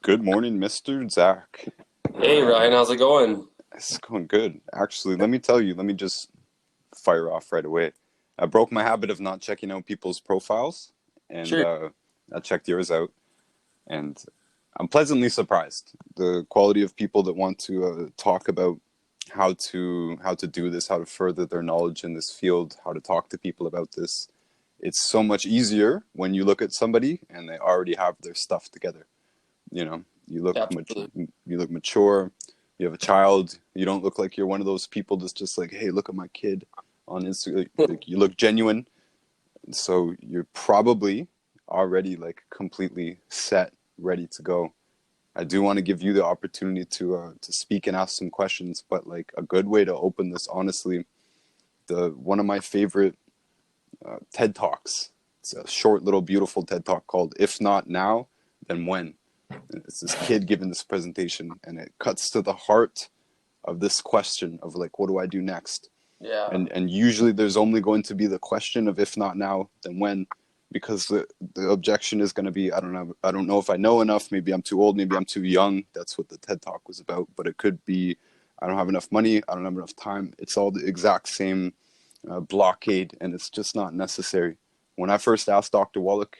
Good morning, Mr. Zach. Hey Ryan, how's it going? It's going good. Actually, let me tell you, let me just fire off right away. I broke my habit of not checking out people's profiles, and Sure. I checked yours out, and I'm pleasantly surprised. The quality of people that want to talk about how to do this, how to further their knowledge in this field, how to talk to people about this. It's so much easier when you look at somebody and they already have their stuff together. You know, Absolutely. you look mature, you have a child, you don't look like you're one of those people that's just like, hey, look at my kid on Instagram. Like, you look genuine, so you're probably already like completely set, ready to go. I do want to give you the opportunity to speak and ask some questions, but like a good way to open this, honestly, the one of my favorite TED talks. It's a short, little, beautiful TED talk called "If Not Now, Then When." It's this kid giving this presentation, and it cuts to the heart of this question of like, what do I do next? Yeah. And usually there's only going to be the question of if not now, then when, because the objection is going to be, I don't know if I know enough. Maybe I'm too old. Maybe I'm too young. That's what the TED Talk was about. But it could be, I don't have enough money. I don't have enough time. It's all the exact same blockade, and it's just not necessary. When I first asked Dr. Wallach,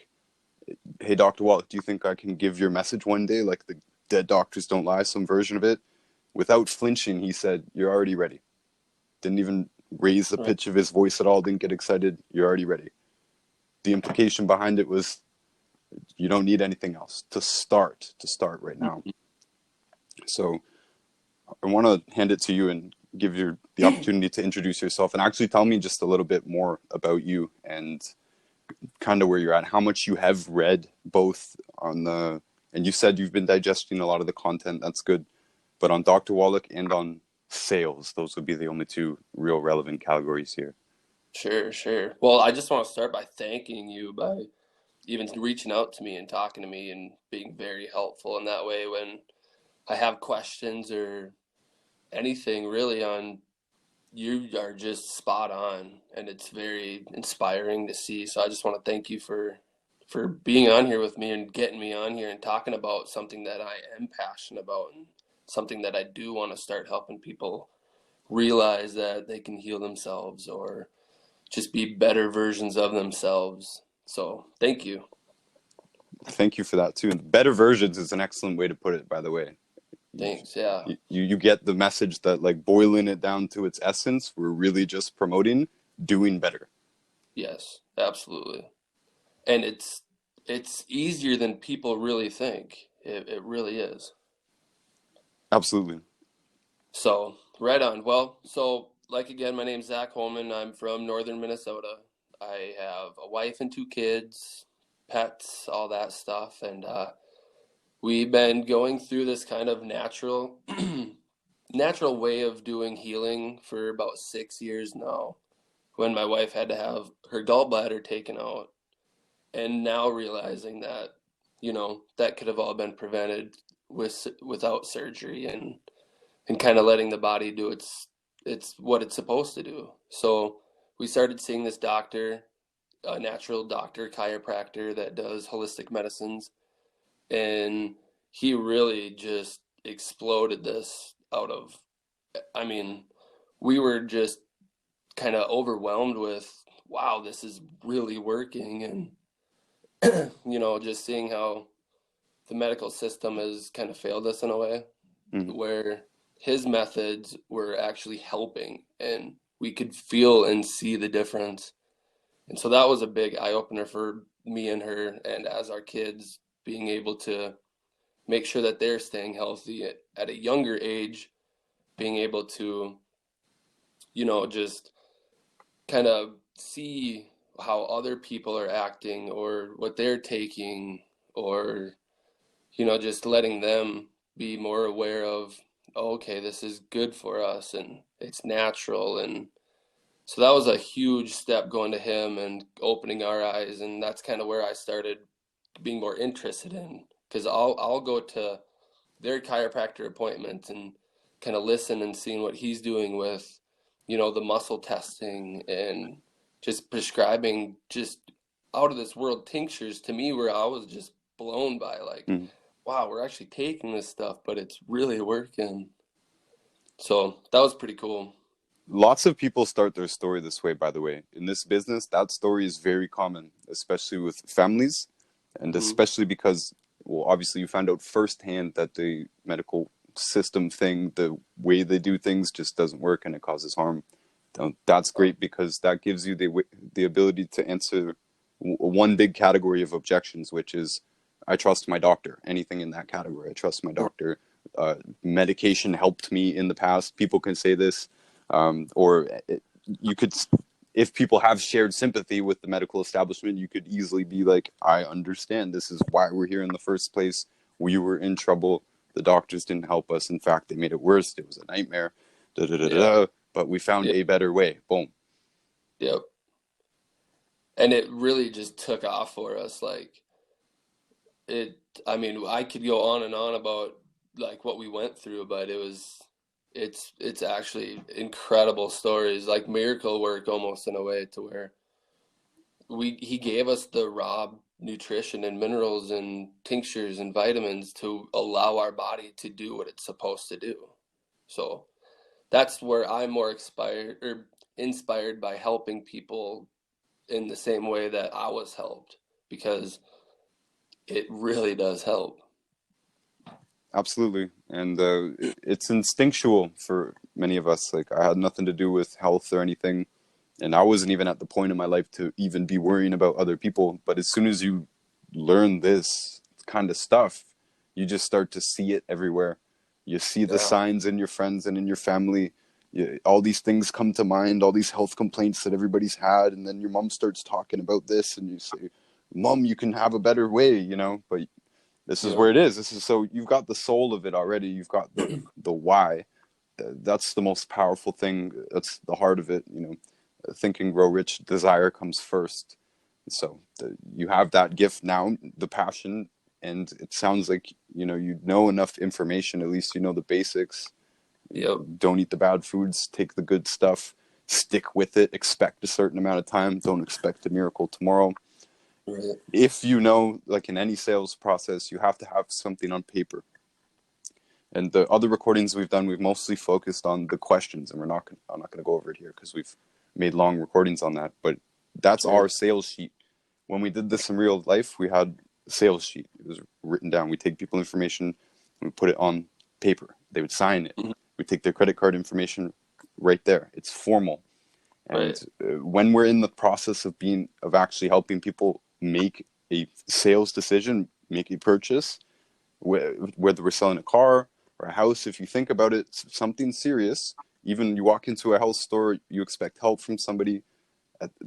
hey, Dr. Wallach, do you think I can give your message one day, like the Dead Doctors Don't Lie, some version of it? Without flinching, he said, you're already ready. Didn't even raise the Right. pitch of his voice at all, didn't get excited. You're already ready. The implication behind it was you don't need anything else to start right now. So I want to hand it to you and give you the opportunity to introduce yourself and actually tell me just a little bit more about you and kind of where you're at, how much you have read both on the, and you said you've been digesting a lot of the content. That's good. But on Dr. Wallach and on sales, those would be the only two real relevant categories here. Sure, sure. Well, I just want to start by thanking you by even reaching out to me and talking to me and being very helpful in that way when I have questions or anything really on you are just spot on and it's very inspiring to see. So I just want to thank you for being on here with me and getting me on here and talking about something that I am passionate about and something that I do want to start helping people realize that they can heal themselves or just be better versions of themselves. So, thank you. Thank you for that too. And better versions is an excellent way to put it, by the way. You, Thanks. Yeah. you get the message that like boiling it down to its essence, we're really just promoting doing better. Yes, absolutely. And it's easier than people really think. It really is. Absolutely. So, right on. Well, so like again, my name's Zach Holman. I'm from northern Minnesota. I have a wife and two kids, pets, all that stuff, and we've been going through this kind of natural way of doing healing for about 6 years now. When my wife had to have her gallbladder taken out, and now realizing that, that could have all been prevented without surgery and kind of letting the body do it's what it's supposed to do. So we started seeing this doctor, a natural doctor, chiropractor that does holistic medicines, and he really just exploded this out of, I mean, we were just kind of overwhelmed with, wow, this is really working. And, just seeing how the medical system has kind of failed us in a way Mhm. where his methods were actually helping and we could feel and see the difference. And so that was a big eye opener for me and her, and as our kids being able to make sure that they're staying healthy at a younger age, being able to, just kind of see how other people are acting or what they're taking, or, just letting them be more aware of, oh, okay, this is good for us and it's natural. And so that was a huge step going to him and opening our eyes. And that's kind of where I started being more interested in, because I'll go to their chiropractor appointments and kind of listen and seeing what he's doing with, the muscle testing and just prescribing just out of this world tinctures to me where I was just blown by like, Mhm. wow, we're actually taking this stuff, but it's really working. So that was pretty cool. Lots of people start their story this way, by the way. In this business, that story is very common, especially with families, and Hmm. especially because, well, obviously you found out firsthand that the medical system thing, the way they do things just doesn't work and it causes harm. That's great because that gives you the ability to answer one big category of objections, which is, I trust my doctor. Anything in that category, I trust my doctor. Medication helped me in the past. People can say this, you could, if people have shared sympathy with the medical establishment, you could easily be like, I understand. This is why we're here in the first place. We were in trouble. The doctors didn't help us. In fact, they made it worse. It was a nightmare. Da, da, da, da, Yeah. da. But we found Yeah. a better way. Boom. Yep. And it really just took off for us. Like it, I mean, I could go on and on about like what we went through, but it's actually incredible stories, like miracle work almost in a way to where he gave us the raw nutrition and minerals and tinctures and vitamins to allow our body to do what it's supposed to do. So that's where I'm more inspired by helping people in the same way that I was helped, because it really does help. Absolutely. And it's instinctual for many of us. Like, I had nothing to do with health or anything. And I wasn't even at the point in my life to even be worrying about other people. But as soon as you learn this kind of stuff, you just start to see it everywhere. You see the Yeah. signs in your friends and in your family. All these things come to mind, all these health complaints that everybody's had. And then your mom starts talking about this, and you say, Mom, you can have a better way, but this is Yeah. where it is. This is, so you've got the soul of it already. You've got the why. That's the most powerful thing. That's the heart of it. Think and Grow Rich, desire comes first. So you have that gift now, the passion, and it sounds like you know enough information. At least you know the basics. Yep. Don't eat the bad foods. Take the good stuff. Stick with it. Expect a certain amount of time. Don't expect a miracle tomorrow. Right. If you know, like in any sales process, you have to have something on paper. And the other recordings we've done, we've mostly focused on the questions, and I'm not going to go over it here because we've made long recordings on that. But that's Sure. our sales sheet. When we did this in real life, we had a sales sheet. It was written down. We take people information, and we put it on paper. They would sign it. Mhm. We take their credit card information right there. It's formal. And Right. when we're in the process of actually helping people make a sales decision, make a purchase, whether we're selling a car or a house, if you think about it, something serious, even you walk into a health store, you expect help from somebody,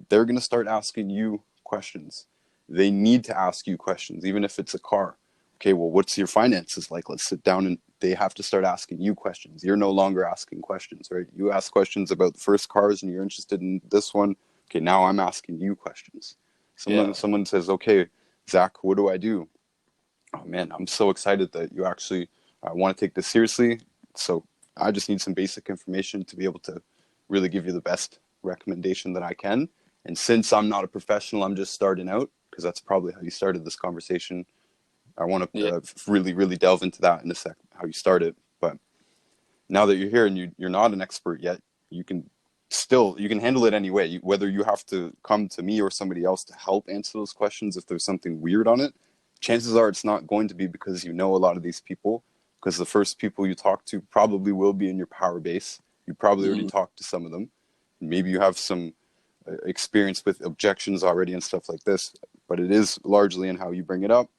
they're going to start asking you questions. They need to ask you questions, even if it's a car. Okay, well, what's your finances like? Let's sit down, and they have to start asking you questions. You're no longer asking questions, right? You ask questions about the first cars and you're interested in this one. Okay, now I'm asking you questions. Yeah. Someone says, okay, Zach, what do I do? Oh man, I'm so excited that you actually want to take this seriously. So I just need some basic information to be able to really give you the best recommendation that I can. And since I'm not a professional, I'm just starting out, because that's probably how you started this conversation. I want Yeah. to really, really delve into that in a sec, how you started. But now that you're here and you're not an expert yet, you can you can handle it anyway. Whether you have to come to me or somebody else to help answer those questions, if there's something weird on it, chances are it's not going to be because you know a lot of these people, because the first people you talk to probably will be in your power base. You probably already Mhm. talked to some of them. Maybe you have some experience with objections already and stuff like this, but it is largely in how you bring it up,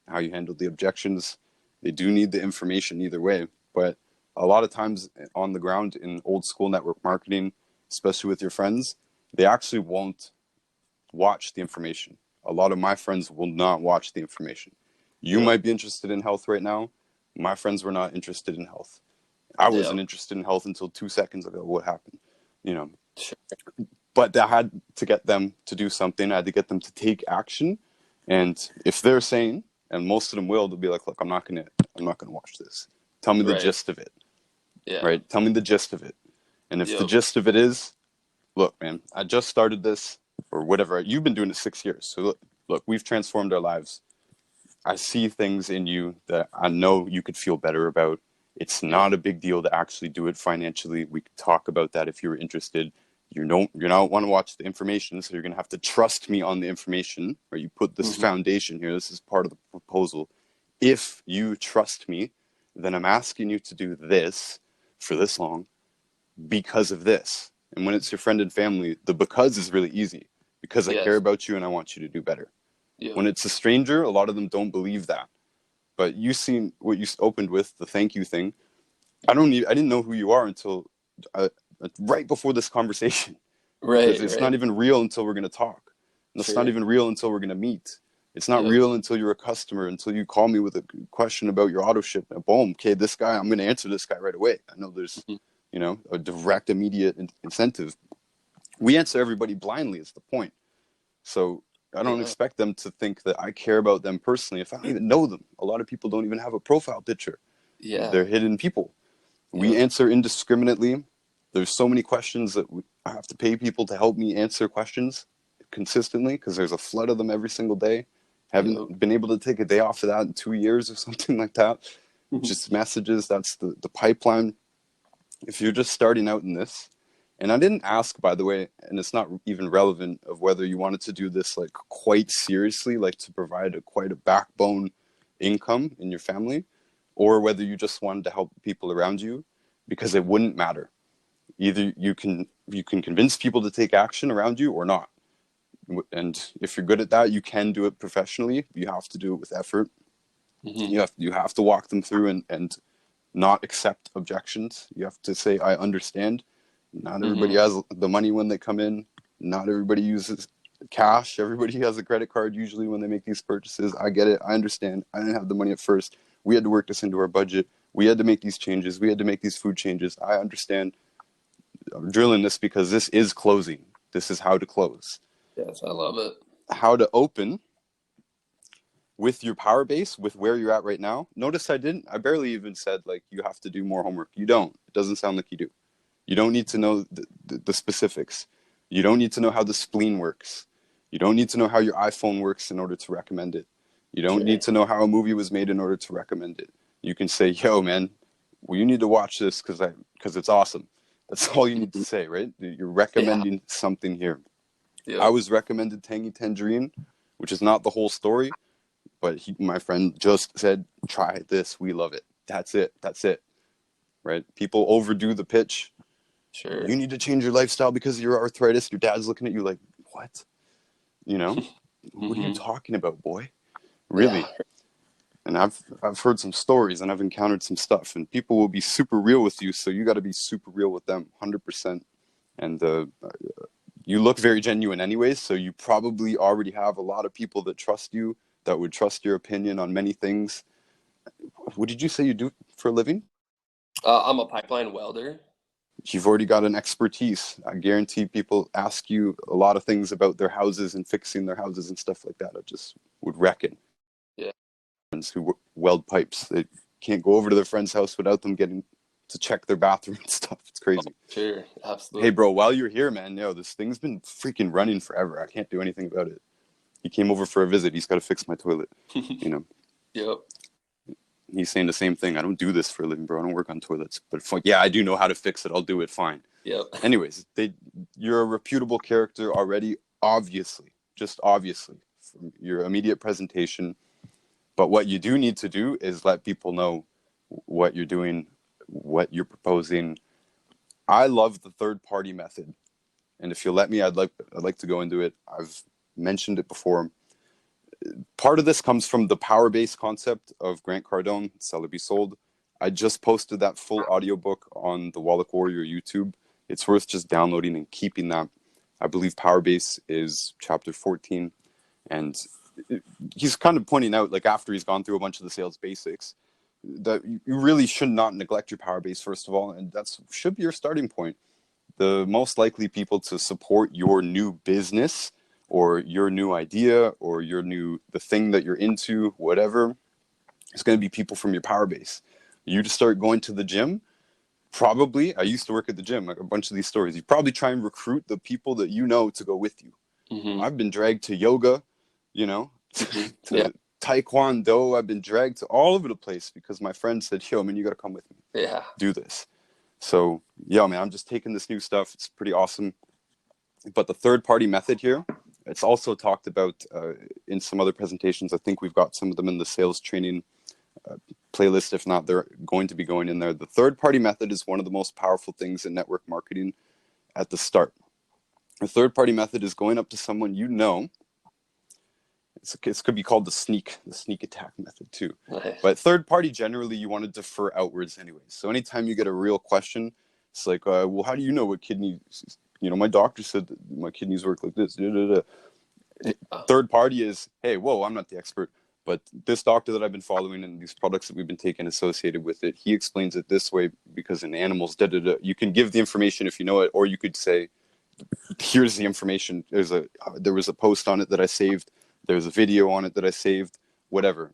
how you handle the objections. They do need the information either way, but a lot of times on the ground in old school network marketing, especially with your friends, they actually won't watch the information. A lot of my friends will not watch the information. You Yep. might be interested in health right now. My friends were not interested in health. I wasn't Yep. interested in health until 2 seconds ago. What happened? You know, Sure. but I had to get them to do something. I had to get them to take action. And if they're sane, and most of them will, they'll be like, look, I'm not gonna watch this. Tell me the Right. gist of it. Yeah. Right? Tell me the gist of it. And if the Yep. gist of it is, look, man, I just started this, or whatever. You've been doing it 6 years. So look, we've transformed our lives. I see things in you that I know you could feel better about. It's not a big deal to actually do it financially. We could talk about that if you're interested. You're not want to watch the information, so you're going to have to trust me on the information, or you put this foundation here. This is part of the proposal. If you trust me, then I'm asking you to do this for this long because of this. And when it's your friend and family, the because is really easy, because I care Yes. about you and I want you to do better. Yeah. When it's a stranger, a lot of them don't believe that. But you seen what you opened with, the thank you thing. I didn't know who you are until right before this conversation, because Right. it's not Right. even real until we're going to talk. And it's not Sure. even real until we're going to meet. It's not Yep. real until you're a customer, until you call me with a question about your auto ship. And boom, okay, this guy, I'm going to answer this guy right away. I know there's, a direct, immediate incentive. We answer everybody blindly is the point. So I don't Yeah. expect them to think that I care about them personally if I don't even know them. A lot of people don't even have a profile picture. Yeah. They're hidden people. We Yep. answer indiscriminately. There's so many questions that I have to pay people to help me answer questions consistently, because there's a flood of them every single day. Yep. Haven't been able to take a day off of that in 2 years or something like that. Just messages. That's the pipeline. If you're just starting out in this, and I didn't ask, by the way, and it's not even relevant of whether you wanted to do this like quite seriously, like to provide quite a backbone income in your family, or whether you just wanted to help people around you, because it wouldn't matter. Either you can convince people to take action around you or not. And if you're good at that, you can do it professionally. You have to do it with effort. Hmm. You have to walk them through and not accept objections. You have to say, I understand. Not everybody Hmm. has the money when they come in. Not everybody uses cash. Everybody has a credit card usually when they make these purchases. I get it. I understand. I didn't have the money at first. We had to work this into our budget. We had to make these changes. We had to make these food changes. I understand. I'm drilling this because this is closing. This is how to close. Yes, I love it. How to open with your power base, with where you're at right now. Notice I barely even said like you have to do more homework. You don't. It doesn't sound like you do. You don't need to know the specifics. You don't need to know how the spleen works. You don't need to know how your iPhone works in order to recommend it. You don't Sure. need to know how a movie was made in order to recommend it. You can say, yo, man, well, you need to watch this because it's awesome. That's all you need to say, right? You're Yeah. recommending something here. I Yep. was recommended Tangy Tangerine, which is not the whole story, but my friend just said, try this. We love it. That's it. That's it. Right? People overdo the pitch. Sure. You need to change your lifestyle because of your arthritis. Your dad's looking at you like, what? You know, what are you Hmm. talking about, boy? Yeah. Really? And I've heard some stories and I've encountered some stuff, and people will be super real with you. So you got to be super real with them, 100%. And you look very genuine, anyways. So you probably already have a lot of people that trust you, that would trust your opinion on many things. What did you say you do for a living? I'm a pipeline welder. You've already got an expertise. I guarantee people ask you a lot of things about their houses and fixing their houses and stuff like that. I just would reckon. Yeah. Friends who weld pipes, they can't go over to their friend's house without them getting to check their bathroom and stuff. It's crazy. Sure. Hey, Absolutely. bro, while you're here, man, this thing's been freaking running forever. I can't do anything about it. He came over for a visit. He's got to fix my toilet. You know, Yep. he's saying the same thing. I don't do this for a living, bro. I don't work on toilets. But yeah, I do know how to fix it. I'll do it fine. Yep. Anyways, you're a reputable character already, obviously, just obviously, from your immediate presentation. But what you do need to do is let people know what you're doing, what you're proposing. I love the third party method. And if you let me, I'd like to go into it. I've mentioned it before. Part of this comes from the power base concept of Grant Cardone, Sell or Be Sold. I just posted that full audiobook on the Wallach Warrior YouTube. It's worth just downloading and keeping that. I believe Power Base is chapter 14. And he's kind of pointing out, like after he's gone through a bunch of the sales basics, that you really should not neglect your Power Base, first of all. And that should be your starting point. The most likely people to support your new business or your new idea or the thing that you're into, whatever, is going to be people from your power base. You just start going to the gym. Probably, I used to work at the gym, like a bunch of these stories. You probably try and recruit the people that you know to go with you. Hmm. I've been dragged to yoga, Hmm. to Yeah. Taekwondo. I've been dragged to all over the place because my friend said, yo, man, you got to come with me. Yeah. Do this. So, yeah, man, I'm just taking this new stuff. It's pretty awesome. But the third-party method here, it's also talked about in some other presentations. I think we've got some of them in the sales training playlist. If not, they're going to be going in there. The third-party method is one of the most powerful things in network marketing at the start. The third-party method is going up to someone you know. It could be called the sneak attack method too. Nice. But third party, generally you want to defer outwards anyways. So anytime you get a real question, it's like, well, how do you know what kidney, my doctor said that my kidneys work like this. Third party is, hey, whoa, I'm not the expert, but this doctor that I've been following and these products that we've been taking associated with it, he explains it this way because in animals, You can give the information if you know it, or you could say, here's the information. There was a post on it that I saved. There's a video on it that I saved, whatever.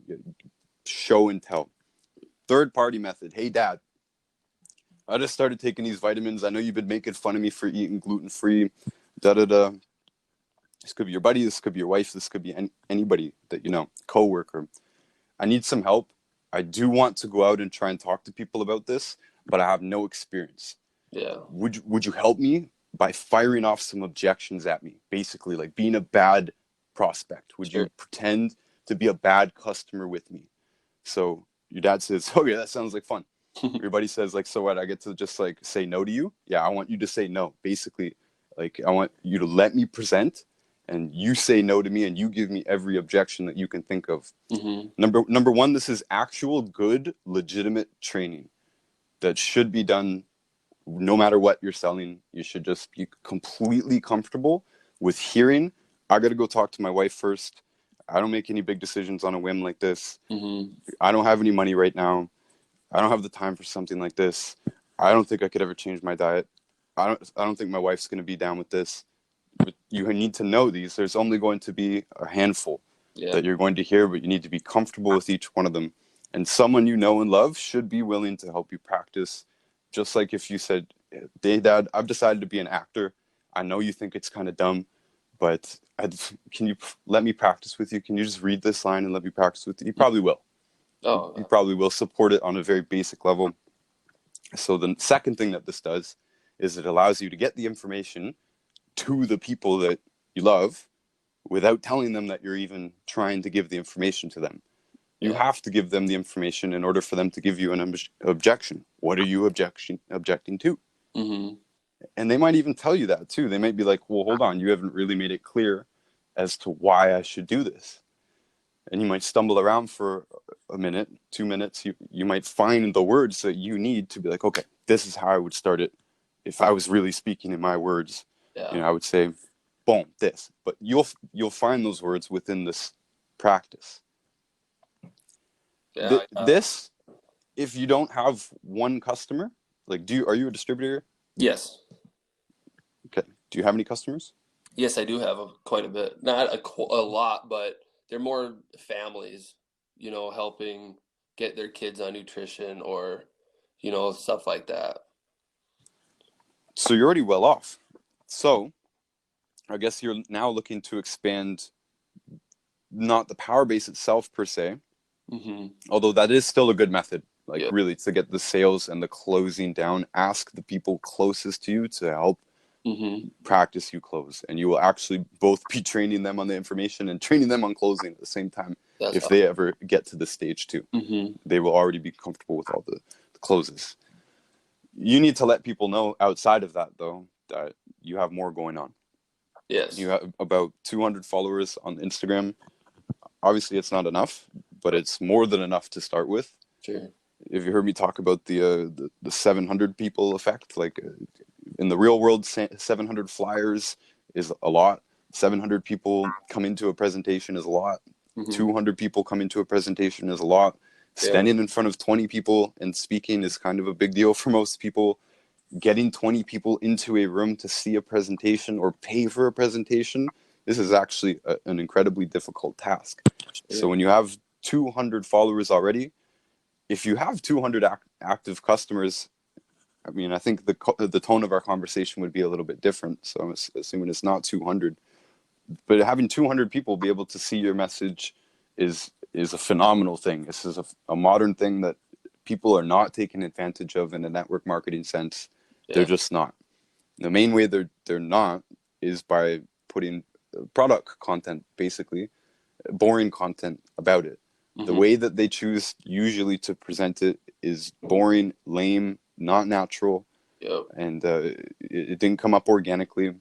Show and tell. Third party method. Hey, Dad, I just started taking these vitamins. I know you've been making fun of me for eating gluten-free. This could be your buddy. This could be your wife. This could be anybody that you know, coworker. I need some help. I do want to go out and try and talk to people about this, but I have no experience. Yeah. Would you help me by firing off some objections at me? Basically, like being a bad prospect. Would you pretend to be a bad customer with me? So your dad says, oh yeah, that sounds like fun. Your buddy says, like, so what, I get to just like say no to you? Yeah, I want you to say no. Basically, like, I want you to let me present and you say no to me and you give me every objection that you can think of. Number one, this is actual good, legitimate training that should be done no matter what you're selling. You should just be completely comfortable with hearing, I got to go talk to my wife first. I don't make any big decisions on a whim like this. I don't have any money right now. I don't have the time for something like this. I don't think I could ever change my diet. I don't think my wife's going to be down with this. But you need to know these. There's only going to be a handful that you're going to hear, but you need to be comfortable with each one of them. And someone you know and love should be willing to help you practice. Just like if you said, hey, Dad, I've decided to be an actor. I know you think it's kind of dumb, but can you let me practice with you? Can you just read this line and let me practice with you? You probably will. You probably will support it on a very basic level. So the second thing that this does is it allows you to get the information to the people that you love without telling them that you're even trying to give the information to them. You have to give them the information in order for them to give you an objection. What are you objecting to? And they might even tell you that too. They might be like, well, hold on, you haven't really made it clear as to why I should do this. And you might stumble around for a minute, 2 minutes. You might find the words that you need to be like, okay, this is how I would start it. If I was really speaking in my words, I would say, boom, this. But you'll find those words within this practice. This, if you don't have one customer, like, are you a distributor? Yes. Okay. Do you have any customers? Yes, I do have quite a bit. Not a lot, but they're more families, helping get their kids on nutrition or, stuff like that. So you're already well off. So I guess you're now looking to expand not the power base itself per se, although that is still a good method. Like really to get the sales and the closing down, ask the people closest to you to help practice you close. And you will actually both be training them on the information and training them on closing at the same time. That's if awesome. They ever get to this stage too. They will already be comfortable with all the closes. You need to let people know outside of that, though, that you have more going on. Yes. You have about 200 followers on Instagram. Obviously, it's not enough, but it's more than enough to start with. Sure. If you heard me talk about the 700 people effect, like in the real world, 700 flyers is a lot. 700 people come into a presentation is a lot. 200 people come into a presentation is a lot. Standing in front of 20 people and speaking is kind of a big deal for most people. Getting 20 people into a room to see a presentation or pay for a presentation, this is actually an incredibly difficult task. So when you have 200 followers already, if you have 200 active customers, I mean, I think the tone of our conversation would be a little bit different. So I'm assuming it's not 200. But having 200 people be able to see your message is is a phenomenal thing. This is a modern thing that people are not taking advantage of in a network marketing sense. Yeah. They're just not. The main way they're not is by putting product content, basically, boring content about it. The way that they choose usually to present it is boring, lame, not natural, and it didn't come up organically.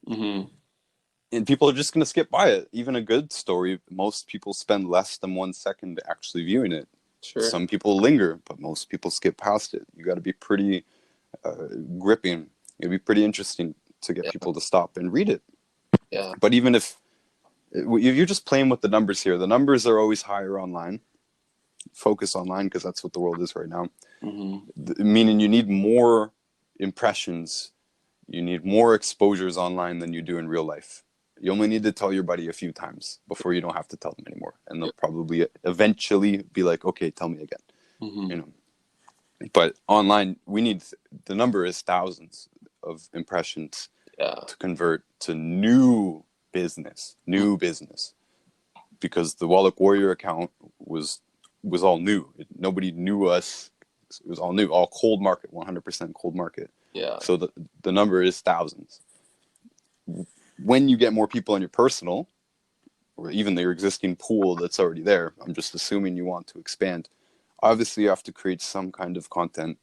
And people are just going to skip by it. Even a good story, most people spend less than 1 second actually viewing it. Sure. Some people linger, but most people skip past it. You got to be pretty gripping. It'd be pretty interesting to get people to stop and read it. Yeah. But even if you're just playing with the numbers here, the numbers are always higher online. Focus online, because that's what the world is right now. Meaning you need more impressions, you need more exposures online than you do in real life. You only need to tell your buddy a few times before you don't have to tell them anymore, and they'll probably eventually be like, okay, tell me again. You know, but online we need, the number is thousands of impressions to convert to new business, because the Wallach Warrior account was all new. Nobody knew us. It was all new, all cold market, 100% cold market. Yeah. So the number is thousands. When you get more people on your personal, or even your existing pool that's already there, I'm just assuming you want to expand. Obviously, you have to create some kind of content.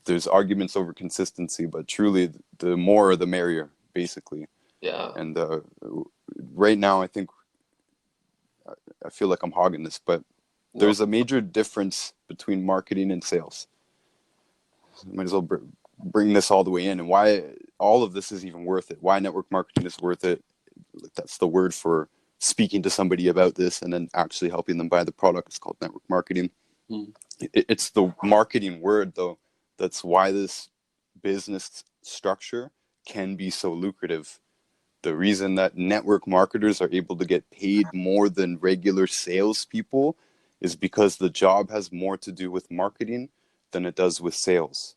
There's arguments over consistency, but truly, the more the merrier, basically. Yeah. And right now, I feel like I'm hogging this, but there's a major difference between marketing and sales. Might as well bring this all the way in, and why all of this is even worth it. Why network marketing is worth it. That's the word for speaking to somebody about this and then actually helping them buy the product. It's called network marketing. It's the marketing word, though, that's why this business structure can be so lucrative. The reason that network marketers are able to get paid more than regular salespeople is because the job has more to do with marketing than it does with sales.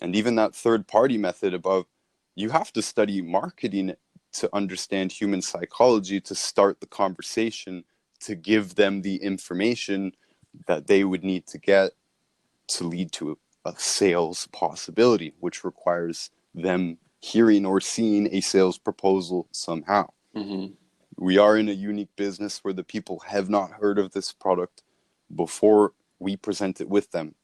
And even that third-party method above, you have to study marketing to understand human psychology, to start the conversation, to give them the information that they would need to get to lead to a sales possibility, which requires them hearing or seeing a sales proposal somehow. We are in a unique business where the people have not heard of this product before we present it with them.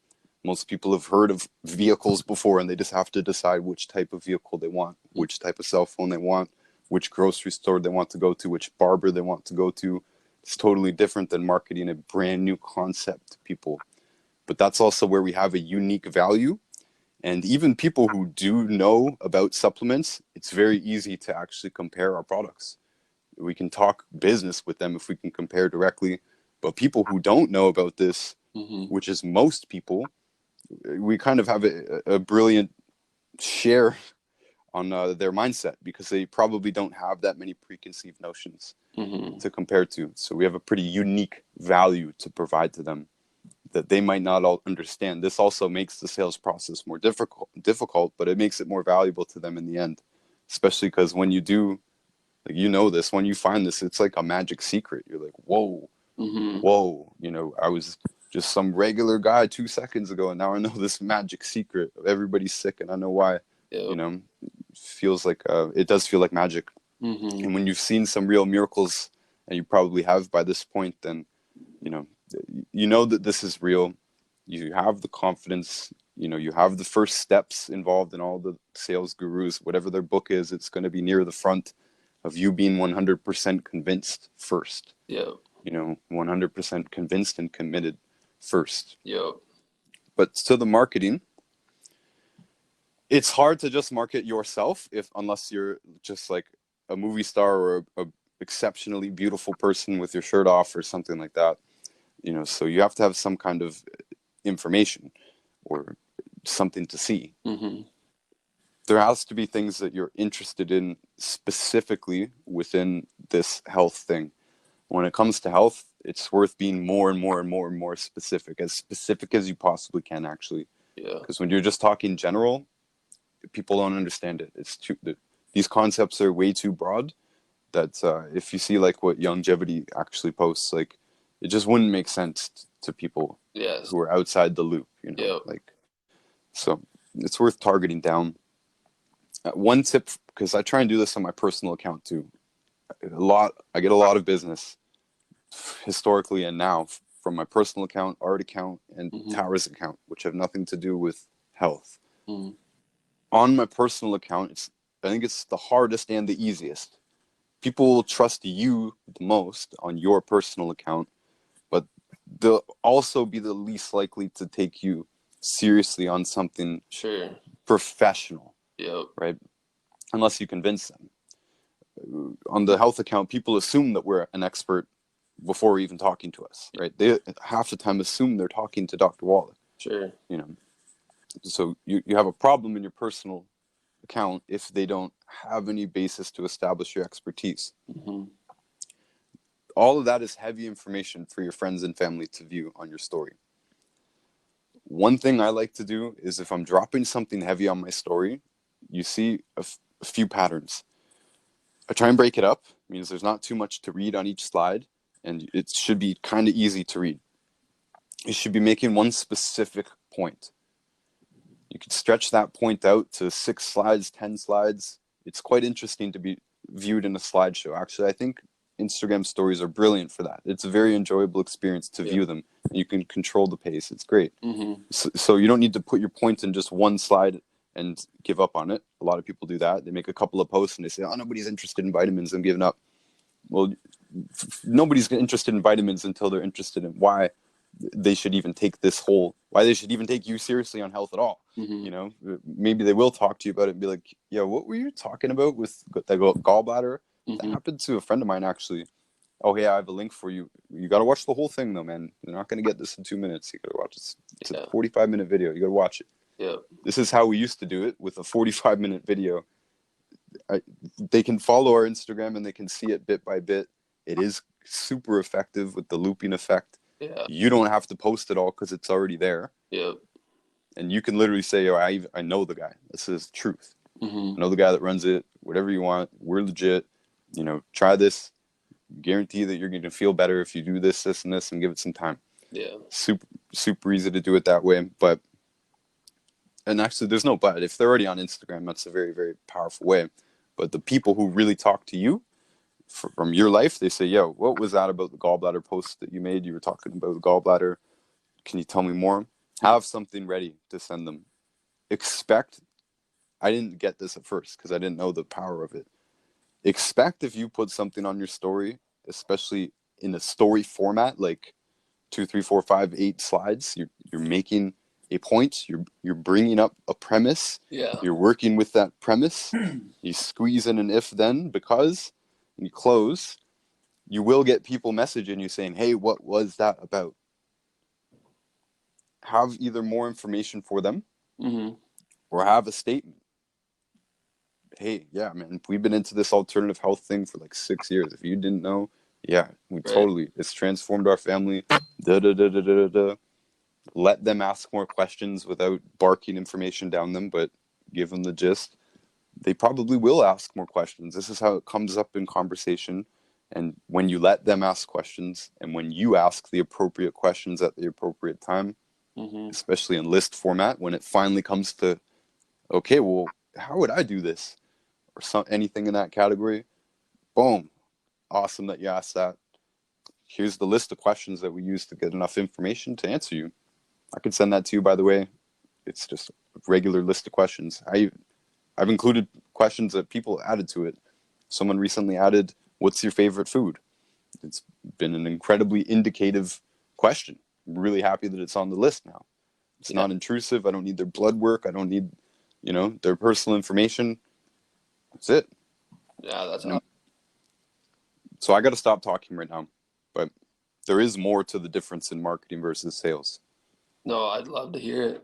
Most people have heard of vehicles before, and they just have to decide which type of vehicle they want, which type of cell phone they want, which grocery store they want to go to, which barber they want to go to. It's totally different than marketing a brand new concept to people. But that's also where we have a unique value. And even people who do know about supplements, it's very easy to actually compare our products. We can talk business with them if we can compare directly. But people who don't know about this, which is most people, we kind of have a brilliant share on their mindset, because they probably don't have that many preconceived notions to compare to. So we have a pretty unique value to provide to them that they might not all understand. This also makes the sales process more difficult, but it makes it more valuable to them in the end, especially because when you do, like, you know this, when you find this, it's like a magic secret. You're like, whoa, whoa, you know, I was just some regular guy 2 seconds ago, and now I know this magic secret. Everybody's sick, and I know why. You know, feels like it does feel like magic. And when you've seen some real miracles, and you probably have by this point, then you know that this is real. You have the confidence. You have the first steps involved in all the sales gurus. Whatever their book is, it's going to be near the front of you being 100% convinced first. 100% convinced and committed first. But to the marketing, it's hard to just market yourself unless you're just like a movie star or a exceptionally beautiful person with your shirt off or something like that. So you have to have some kind of information or something to see. There has to be things that you're interested in specifically within this health thing. When it comes to health, it's worth being more and more and more and more specific as you possibly can, actually. Because when you're just talking general, people don't understand it. These concepts are way too broad, that if you see like what Longevity actually posts, like it just wouldn't make sense to people Yes. who are outside the loop, you know, Yep. like, so it's worth targeting down. One tip, because I try and do this on my personal account too. I get a lot of business historically and now from my personal account, art account, and Tower's account, which have nothing to do with health. On my personal account, I think it's the hardest and the easiest. People will trust you the most on your personal account, but they'll also be the least likely to take you seriously on something Sure. professional, Yep. right? Unless you convince them. On the health account, people assume that we're an expert before even talking to us, right? They half the time assume they're talking to Dr. Wallach. Sure. You know, so you have a problem in your personal account if they don't have any basis to establish your expertise. All of that is heavy information for your friends and family to view on your story. One thing I like to do is if I'm dropping something heavy on my story, you see a few patterns. I try and break it up, means there's not too much to read on each slide, and it should be kind of easy to read. You should be making one specific point. You could stretch that point out to 6 slides, 10 slides. It's quite interesting to be viewed in a slideshow. Actually, I think Instagram stories are brilliant for that. It's a very enjoyable experience to view them. You can control the pace. It's great. So you don't need to put your point in just one slide and give up on it. A lot of people do that. They make a couple of posts and they say, oh, nobody's interested in vitamins, I'm giving up. Well, nobody's interested in vitamins until they're interested in why they should even take why they should even take you seriously on health at all. You know, maybe they will talk to you about it and be like, yeah, what were you talking about with the gallbladder? That happened to a friend of mine, actually. Oh, yeah, I have a link for you. You got to watch the whole thing, though, man. You're not going to get this in 2 minutes. You got to watch it. It's a 45-minute video. You got to watch it. Yeah. This is how we used to do it with a 45-minute video. They can follow our Instagram and they can see it bit by bit. It is super effective with the looping effect. Yeah. You don't have to post it all because it's already there. Yep. And you can literally say, oh, I know the guy. This is truth. I know the guy that runs it. Whatever you want. We're legit. You know, try this. Guarantee that you're going to feel better if you do this, this, and this, and give it some time. Yeah. Super easy to do it that way. And actually, there's no but. If they're already on Instagram, that's a very, very powerful way. But the people who really talk to you from your life, they say, yo, what was that about the gallbladder post that you made? You were talking about the gallbladder. Can you tell me more? Have something ready to send them. I didn't get this at first because I didn't know the power of it. Expect if you put something on your story, especially in a story format, like 2, 3, 4, 5, 8 slides, you're making a point, you're bringing up a premise, you're working with that premise, you squeeze in an if then because, and you close, you will get people messaging you saying, hey, what was that about? Have either more information for them or have a statement. Hey, yeah, man, we've been into this alternative health thing for like 6 years. If you didn't know, yeah, it's transformed our family. Let them ask more questions without barking information down them, but give them the gist. They probably will ask more questions. This is how it comes up in conversation. And when you let them ask questions and when you ask the appropriate questions at the appropriate time, especially in list format, when it finally comes to, okay, well, how would I do this? Or anything in that category, boom, awesome that you asked that. Here's the list of questions that we use to get enough information to answer you. I could send that to you, by the way. It's just a regular list of questions. I've included questions that people added to it. Someone recently added, what's your favorite food? It's been an incredibly indicative question. I'm really happy that it's on the list now. It's not intrusive. I don't need their blood work. I don't need, their personal information. That's it. Yeah, that's awesome. So I got to stop talking right now, but there is more to the difference in marketing versus sales. No, I'd love to hear it.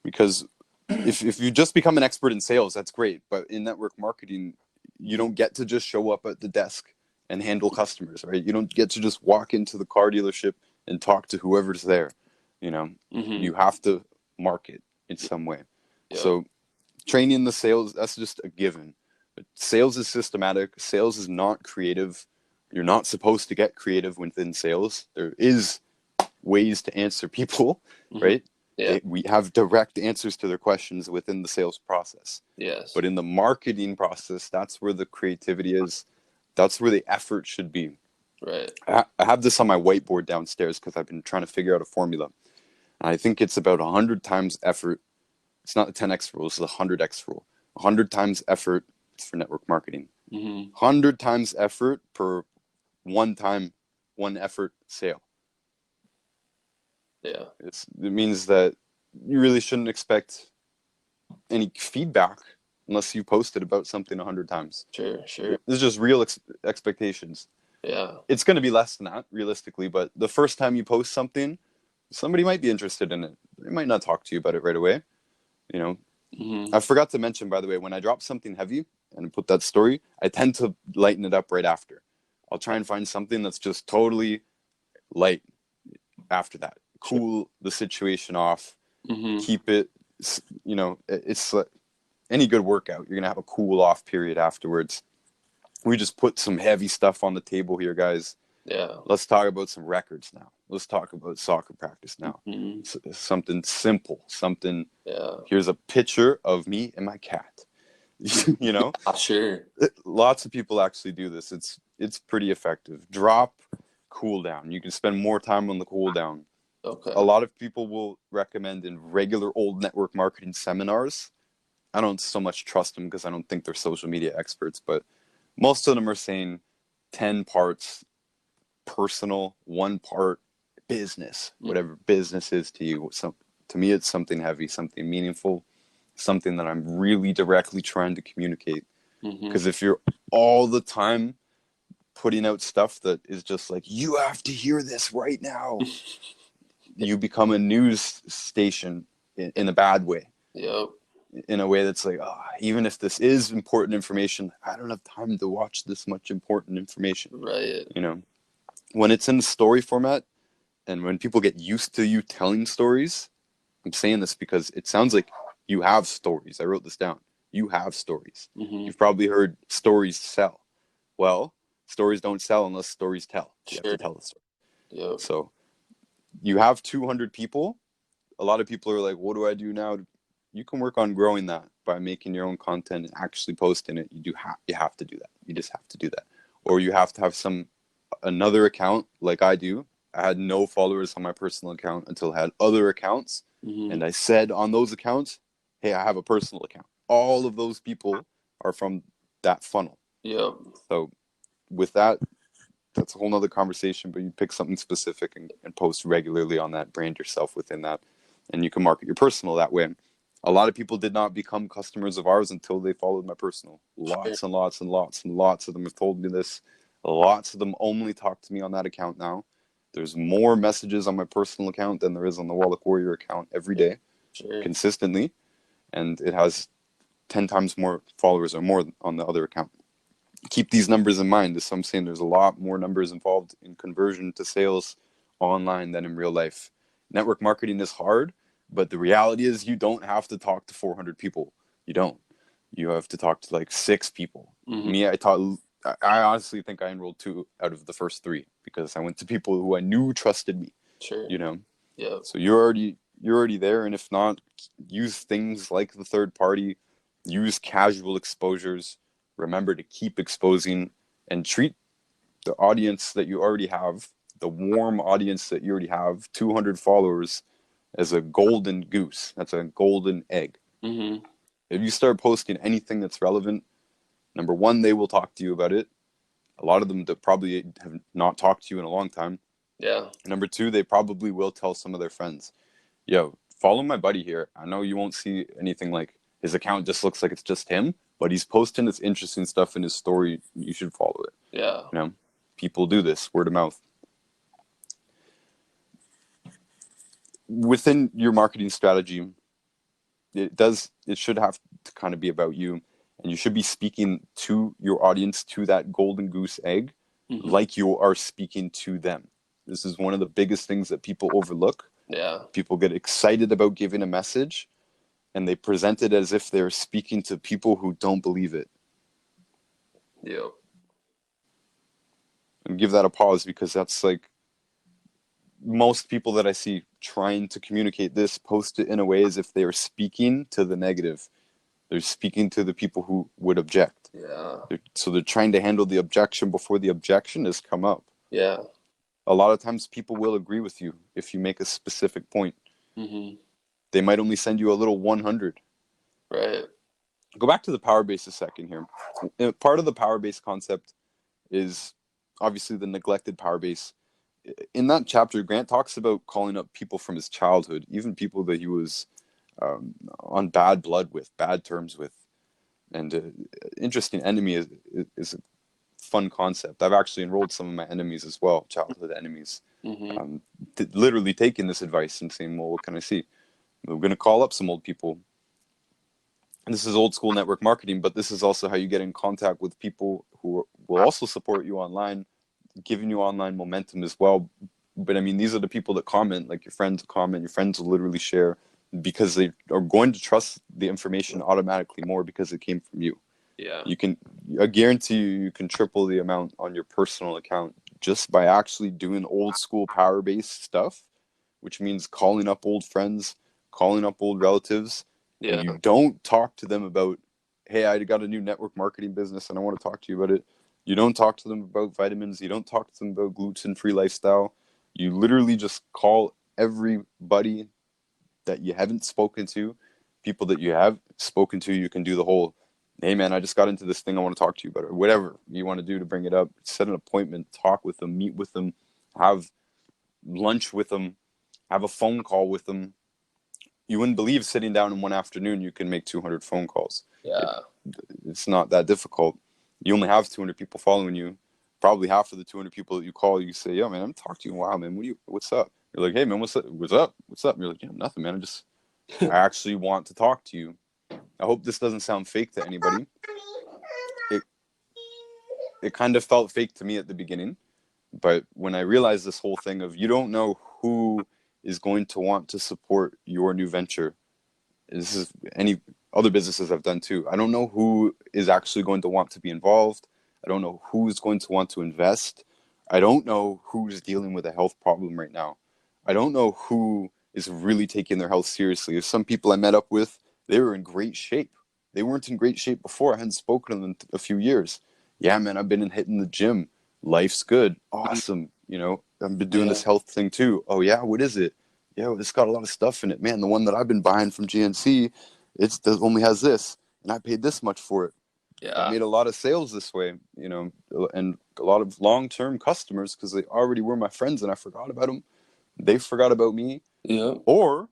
Because if you just become an expert in sales, that's great. But in network marketing, you don't get to just show up at the desk and handle customers, right? You don't get to just walk into the car dealership and talk to whoever's there. You have to market in some way. So training the sales, that's just a given. Sales is systematic. Sales is not creative. You're not supposed to get creative within sales. There is ways to answer people, right? Yeah. We have direct answers to their questions within the sales process. Yes. But in the marketing process, that's where the creativity is. That's where the effort should be. Right. I have this on my whiteboard downstairs because I've been trying to figure out a formula. And I think it's about 100 times effort. It's not the 10x rule, it's the 100x rule. 100 times effort is for network marketing. 100 times effort per one effort sale. Yeah. It means that you really shouldn't expect any feedback unless you posted about something 100 times. Sure. This is just real expectations. Yeah. It's going to be less than that, realistically, but the first time you post something, somebody might be interested in it. They might not talk to you about it right away. You know, I forgot to mention, by the way, when I drop something heavy and put that story, I tend to lighten it up right after. I'll try and find something that's just totally light after that. Cool the situation off. Keep it, you know, it's like any good workout. You're going to have a cool off period afterwards. We just put some heavy stuff on the table here, guys. Yeah. Let's talk about some records now. Let's talk about soccer practice now. Something simple. Something. Yeah. Here's a picture of me and my cat. You know. Sure. Lots of people actually do this. It's pretty effective. Drop, cool down. You can spend more time on the cool down. Okay. A lot of people will recommend in regular old network marketing seminars. I don't so much trust them because I don't think they're social media experts, but most of them are saying 10 parts personal, 1 part business, whatever business is to you. So to me, it's something heavy, something meaningful, something that I'm really directly trying to communicate. Because if you're all the time putting out stuff that is just like, you have to hear this right now, you become a news station in a bad way. Yep. In a way that's like, oh, even if this is important information, I don't have time to watch this much important information. Right. You know, when it's in the story format and when people get used to you telling stories, I'm saying this because it sounds like you have stories. I wrote this down. You have stories. You've probably heard stories sell. Well, stories don't sell unless stories tell. You have to tell the story. Yep. So you have 200 people. A lot of people are like, what do I do now? You can work on growing that by making your own content and actually posting it. You have to do that. You just have to do that. Or you have to have another account like I do. I had no followers on my personal account until I had other accounts. And I said on those accounts, hey, I have a personal account. All of those people are from that funnel. Yep. So with that, that's a whole nother conversation, but you pick something specific and post regularly on that, brand yourself within that, and you can market your personal that way. A lot of people did not become customers of ours until they followed my personal. Lots and lots and lots and lots of them have told me this. Lots of them only talk to me on that account now. There's more messages on my personal account than there is on the Wallach Warrior account every day, consistently. And it has 10 times more followers or more on the other account. Keep these numbers in mind. As I'm saying, there's a lot more numbers involved in conversion to sales online than in real life. Network marketing is hard, but the reality is you don't have to talk to 400 people. You don't. You have to talk to like 6 people. Me, I honestly think I enrolled 2 out of the first 3 because I went to people who I knew trusted me. You know. Yeah. So you're already there, and if not, use things like the third party. Use casual exposures. Remember to keep exposing and treat the audience that you already have, the warm audience that you already have, 200 followers, as a golden goose. That's a golden egg. If you start posting anything that's relevant, number one, they will talk to you about it. A lot of them that probably have not talked to you in a long time. Yeah. Number 2, they probably will tell some of their friends, yo, follow my buddy here. I know you won't see anything like his account just looks like it's just him, but he's posting this interesting stuff in his story. You should follow it. Yeah. You know, people do this, word of mouth. Within your marketing strategy, it should have to kind of be about you, and you should be speaking to your audience, to that golden goose egg, like you are speaking to them. This is one of the biggest things that people overlook. Yeah. People get excited about giving a message, and they present it as if they're speaking to people who don't believe it. Yep. And give that a pause, because that's like most people that I see trying to communicate this post it in a way as if they are speaking to the negative. They're speaking to the people who would object. Yeah. So they're trying to handle the objection before the objection has come up. Yeah. A lot of times people will agree with you if you make a specific point. Mm-hmm. They might only send you a little 100. Right. Go back to the power base a second here. Part of the power base concept is obviously the neglected power base. In that chapter, Grant talks about calling up people from his childhood, even people that he was on bad blood with, bad terms with. And interesting enemy is a fun concept. I've actually enrolled some of my enemies as well, childhood enemies, Mm-hmm. literally taking this advice and saying, well, what can I see? We're going to call up some old people. And this is old school network marketing, but this is also how you get in contact with people who will also support you online, giving you online momentum as well. But I mean, these are the people that comment, like your friends comment, your friends will literally share because they are going to trust the information automatically more because it came from you. Yeah. I guarantee you can triple the amount on your personal account just by actually doing old school power based stuff, which means calling up old friends, calling up old relatives, and Yeah. you don't talk to them about, hey, I got a new network marketing business and I want to talk to you about it. You don't talk to them about vitamins. You don't talk to them about gluten-free lifestyle. You literally just call everybody that you haven't spoken to, people that you have spoken to. You can do the whole, hey man, I just got into this thing, I want to talk to you about it, or whatever you want to do to bring it up. Set an appointment, talk with them, meet with them, have lunch with them, have a phone call with them. You wouldn't believe sitting down in one afternoon you can make 200 phone calls. Yeah. It's not that difficult. You only have 200 people following you. Probably half of the 200 people that you call, you say, yo man, I haven't talked to you in a while, man. What's up? You're like, hey man, what's up? What's up? What's up? You're like, yeah, nothing, man. I actually want to talk to you. I hope this doesn't sound fake to anybody. It it kind of felt fake to me at the beginning, but when I realized this whole thing of you don't know who is going to want to support your new venture. This is any other businesses I've done too. I don't know who is actually going to want to be involved. I don't know who's going to want to invest. I don't know who's dealing with a health problem right now. I don't know who is really taking their health seriously. There's some people I met up with, they were in great shape. They weren't in great shape before. I hadn't spoken to them in a few years. Yeah, man, I've been hitting the gym. Life's good. Awesome. I've been doing Yeah. this health thing too. Oh yeah, what is it? Yeah, well, it's got a lot of stuff in it. Man, the one that I've been buying from GNC, only has this, and I paid this much for it. I've Yeah. made a lot of sales this way, and a lot of long-term customers because they already were my friends and I forgot about them. They forgot about me, Yeah. or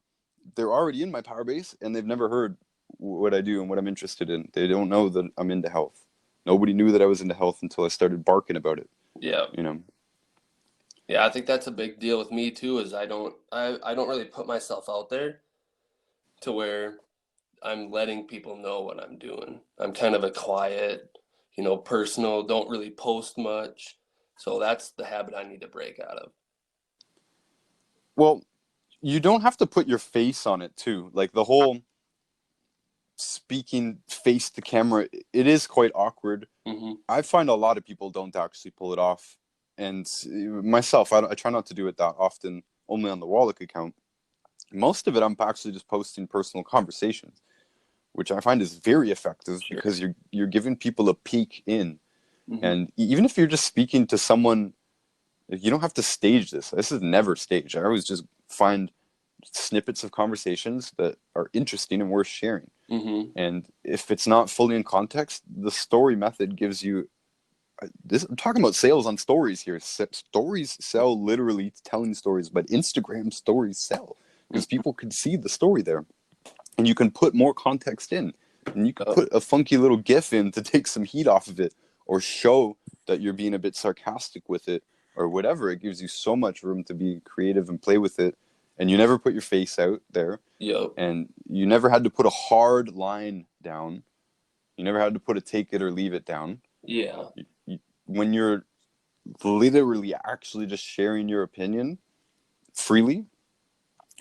they're already in my power base and they've never heard what I do and what I'm interested in. They don't know that I'm into health. Nobody knew that I was into health until I started barking about it, Yeah. you know. Yeah, I think that's a big deal with me too, is I don't really put myself out there to where I'm letting people know what I'm doing. I'm kind of a quiet, personal, don't really post much. So that's the habit I need to break out of. Well, you don't have to put your face on it too. Like the whole speaking face to camera, it is quite awkward. Mm-hmm. I find a lot of people don't actually pull it off, and myself, I try not to do it that often. Only on the Wallach account. Most of it, I'm actually just posting personal conversations, which I find is very effective Sure. because you're giving people a peek in, Mm-hmm. and even if you're just speaking to someone, you don't have to stage this. This is never staged. I always just find snippets of conversations that are interesting and worth sharing. Mm-hmm. And if it's not fully in context, the story method gives you this. I'm talking about sales on stories here. Stories sell, literally telling stories, but Instagram stories sell because people can see the story there, and you can put more context in, and you can Oh, put a funky little GIF in to take some heat off of it, or show that you're being a bit sarcastic with it, or whatever. It gives you so much room to be creative and play with it, and you never put your face out there, yep. and you never had to put a hard line down. You never had to put a take it or leave it down. Yeah. When you're literally actually just sharing your opinion freely,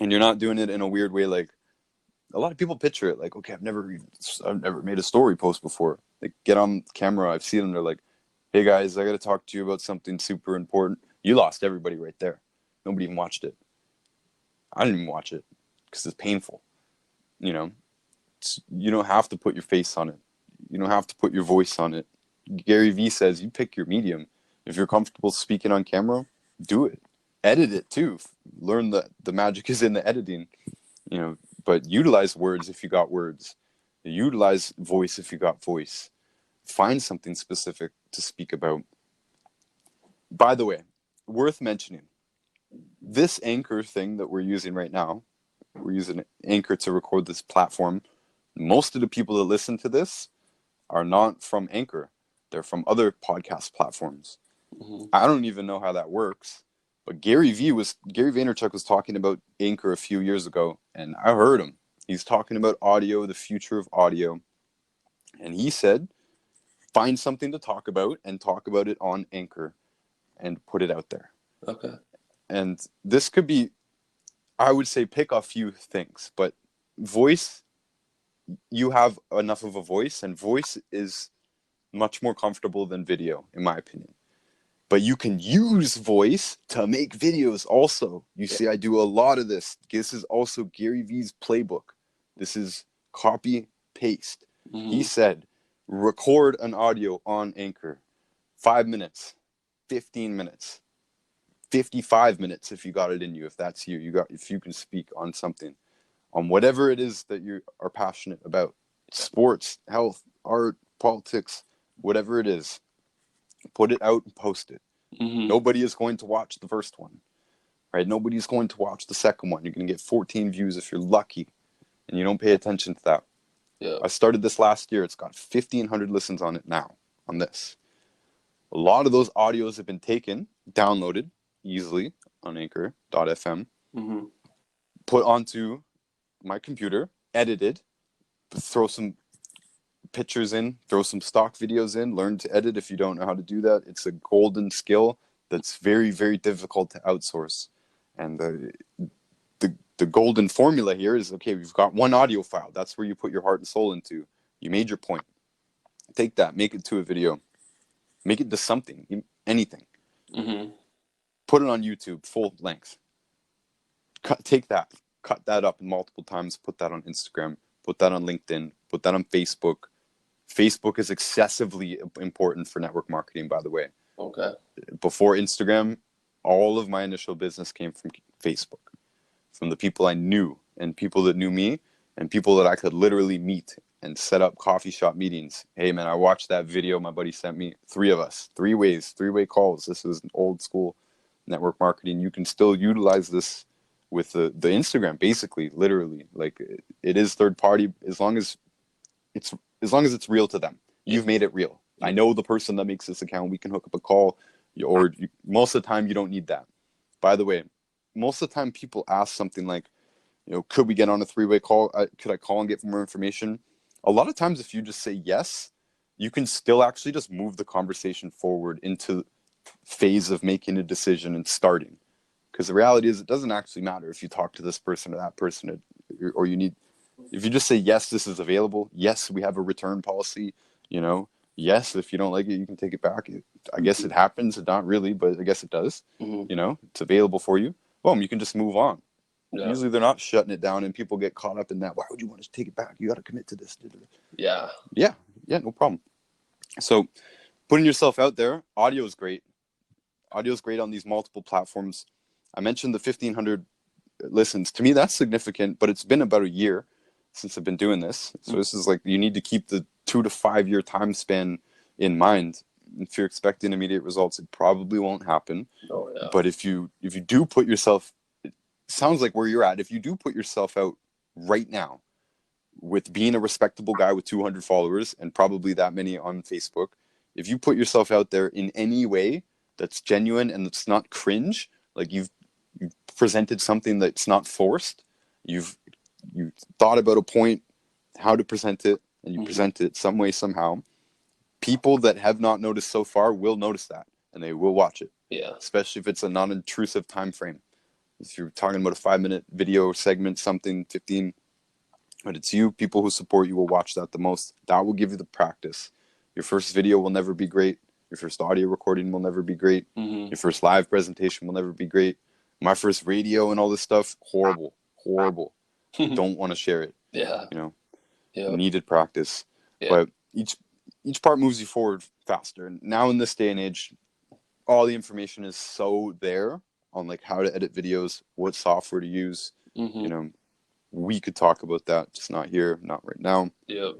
and you're not doing it in a weird way like, a lot of people picture it like, okay, I've never made a story post before. They get on camera, I've seen them, they're like, hey guys, I got to talk to you about something super important. You lost everybody right there. Nobody even watched it. I didn't even watch it because it's painful. You know, you don't have to put your face on it. You don't have to put your voice on it. Gary Vee says you pick your medium. If you're comfortable speaking on camera, do it. Edit it too. Learn that the magic is in the editing. You know, but utilize words if you got words. Utilize voice if you got voice. Find something specific to speak about. By the way, worth mentioning, this Anchor thing that we're using right now, we're using Anchor to record this platform. Most of the people that listen to this are not from Anchor. They're from other podcast platforms. Mm-hmm. I don't even know how that works. But Gary Vaynerchuk was talking about Anchor a few years ago, and I heard him. He's talking about audio, the future of audio. And he said, find something to talk about and talk about it on Anchor and put it out there. Okay. And this could be, I would say, pick a few things, but voice, you have enough of a voice, and voice is much more comfortable than video, in my opinion. But you can use voice to make videos also. You see, I do a lot of this. This is also Gary Vee's playbook. This is copy, paste. Mm-hmm. He said, record an audio on Anchor. 5 minutes, 15 minutes, 55 minutes if you got it in you, if that's you. If you can speak on something, on whatever it is that you are passionate about. Sports, health, art, politics, whatever it is. Put it out and post it. Mm-hmm. Nobody is going to watch the first one, right? Nobody's going to watch the second one. You're going to get 14 views if you're lucky, and you don't pay attention to that. Yeah. I started this last year. It's got 1,500 listens on it now, on this. A lot of those audios have been taken, downloaded easily on Anchor.fm, Mm-hmm. put onto my computer, edited, throw some pictures in, throw some stock videos in, learn to edit if you don't know how to do that. It's a golden skill that's very, very difficult to outsource. And the golden formula here is, okay, we've got one audio file. That's where you put your heart and soul into. You made your point. Take that, make it to a video. Make it to something, anything. Mm-hmm. Put it on YouTube, full length. Take that, cut that up multiple times, put that on Instagram, put that on LinkedIn, put that on Facebook. Facebook is excessively important for network marketing, by the way. Okay. Before Instagram, all of my initial business came from Facebook, from the people I knew and people that knew me and people that I could literally meet and set up coffee shop meetings. Hey, man, I watched that video my buddy sent me. 3 of us, 3-way calls. This is an old school network marketing. You can still utilize this with the Instagram, basically, literally. Like, it is third party as long as it's real to them. You've made it real. I know the person that makes this account. We can hook up a call, or most of the time you don't need that. By the way, most of the time people ask something like, could we get on a 3-way call? Could I call and get more information? A lot of times if you just say yes, you can still actually just move the conversation forward into phase of making a decision and starting. Because the reality is, it doesn't actually matter if you talk to this person or that person, or you need. If you just say, yes, this is available. Yes, we have a return policy. Yes, if you don't like it, you can take it back. I guess it happens. Not really, but I guess it does. Mm-hmm. It's available for you. Boom, you can just move on. Yeah. Usually they're not shutting it down, and people get caught up in that. Why would you want to take it back? You got to commit to this. Yeah. Yeah, no problem. So putting yourself out there, audio is great. Audio is great on these multiple platforms. I mentioned the 1,500 listens. To me, that's significant, but it's been about a year since I've been doing this. So this is like, you need to keep the 2 to 5 year time span in mind. If you're expecting immediate results, it probably won't happen. Oh, yeah. But if you do put yourself, it sounds like where you're at, if you do put yourself out right now with being a respectable guy with 200 followers and probably that many on Facebook, if you put yourself out there in any way that's genuine and that's not cringe, like you've presented something that's not forced, you thought about a point, how to present it, and you present it some way, somehow, people that have not noticed so far will notice that, and they will watch it. Yeah. Especially if it's a non-intrusive time frame. If you're talking about a 5-minute video segment, something, 15, But it's you, people who support you will watch that the most. That will give you the practice. Your first video will never be great. Your first audio recording will never be great. Your first live presentation will never be great. My first radio and all this stuff, horrible, horrible. Don't want to share it. Yeah. You know, Yeah. needed practice. Yeah. But each part moves you forward faster. And now in this day and age, all the information is so there on like how to edit videos, what software to use. You know, we could talk about that, just not here, not right now. Yep.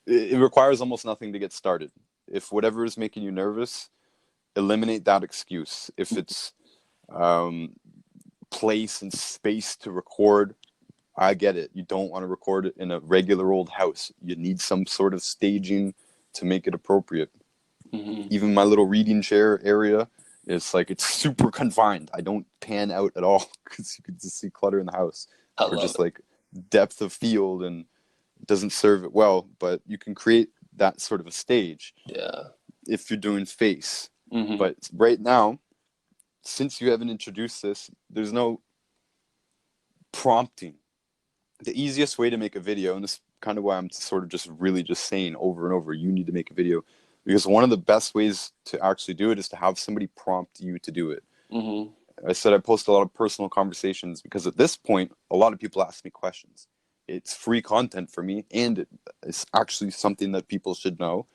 It requires almost nothing to get started. If whatever is making you nervous, eliminate that excuse. If it's place and space to record, I get it. You don't want to record it in a regular old house. You need some sort of staging to make it appropriate. Even my little reading chair area, it's like it's super confined. I don't pan out at all because you can just see clutter in the house, or just like depth of field, and it doesn't serve it well. But you can create that sort of a stage if you're doing face. But right now, since you haven't introduced this, there's no prompting. The easiest way to make a video, and this is kind of why I'm sort of just really just saying over and over, you need to make a video, because one of the best ways to actually do it is to have somebody prompt you to do it. I said I post a lot of personal conversations because at this point, a lot of people ask me questions. It's free content for me, and it's actually something that people should know,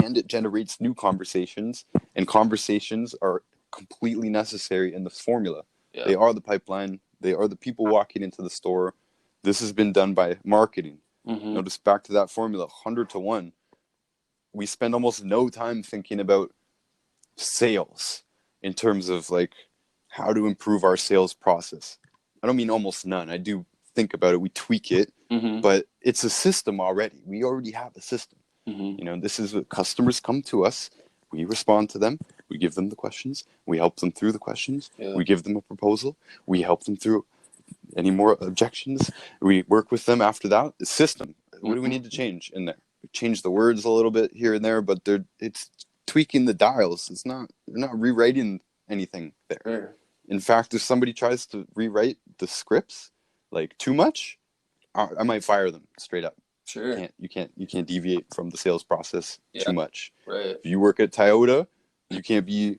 and it generates new conversations, and conversations are completely necessary in this formula. They are the pipeline. They are the people walking into the store. This has been done by marketing. Notice back to that formula, 100 to 1. We spend almost no time thinking about sales in terms of like how to improve our sales process. I don't mean almost none. I do think about it. We tweak it, but it's a system already. We already have a system. You know, this is what customers come to us. We respond to them. We give them the questions. We help them through the questions. We give them a proposal. We help them through any more objections. We work with them after that. The system. What do we need to change in there? We change the words a little bit here and there, but it's tweaking the dials. They're not rewriting anything there. In fact, if somebody tries to rewrite the scripts like too much, I might fire them straight up. You can't deviate from the sales process too much. If you work at Toyota, you can't be,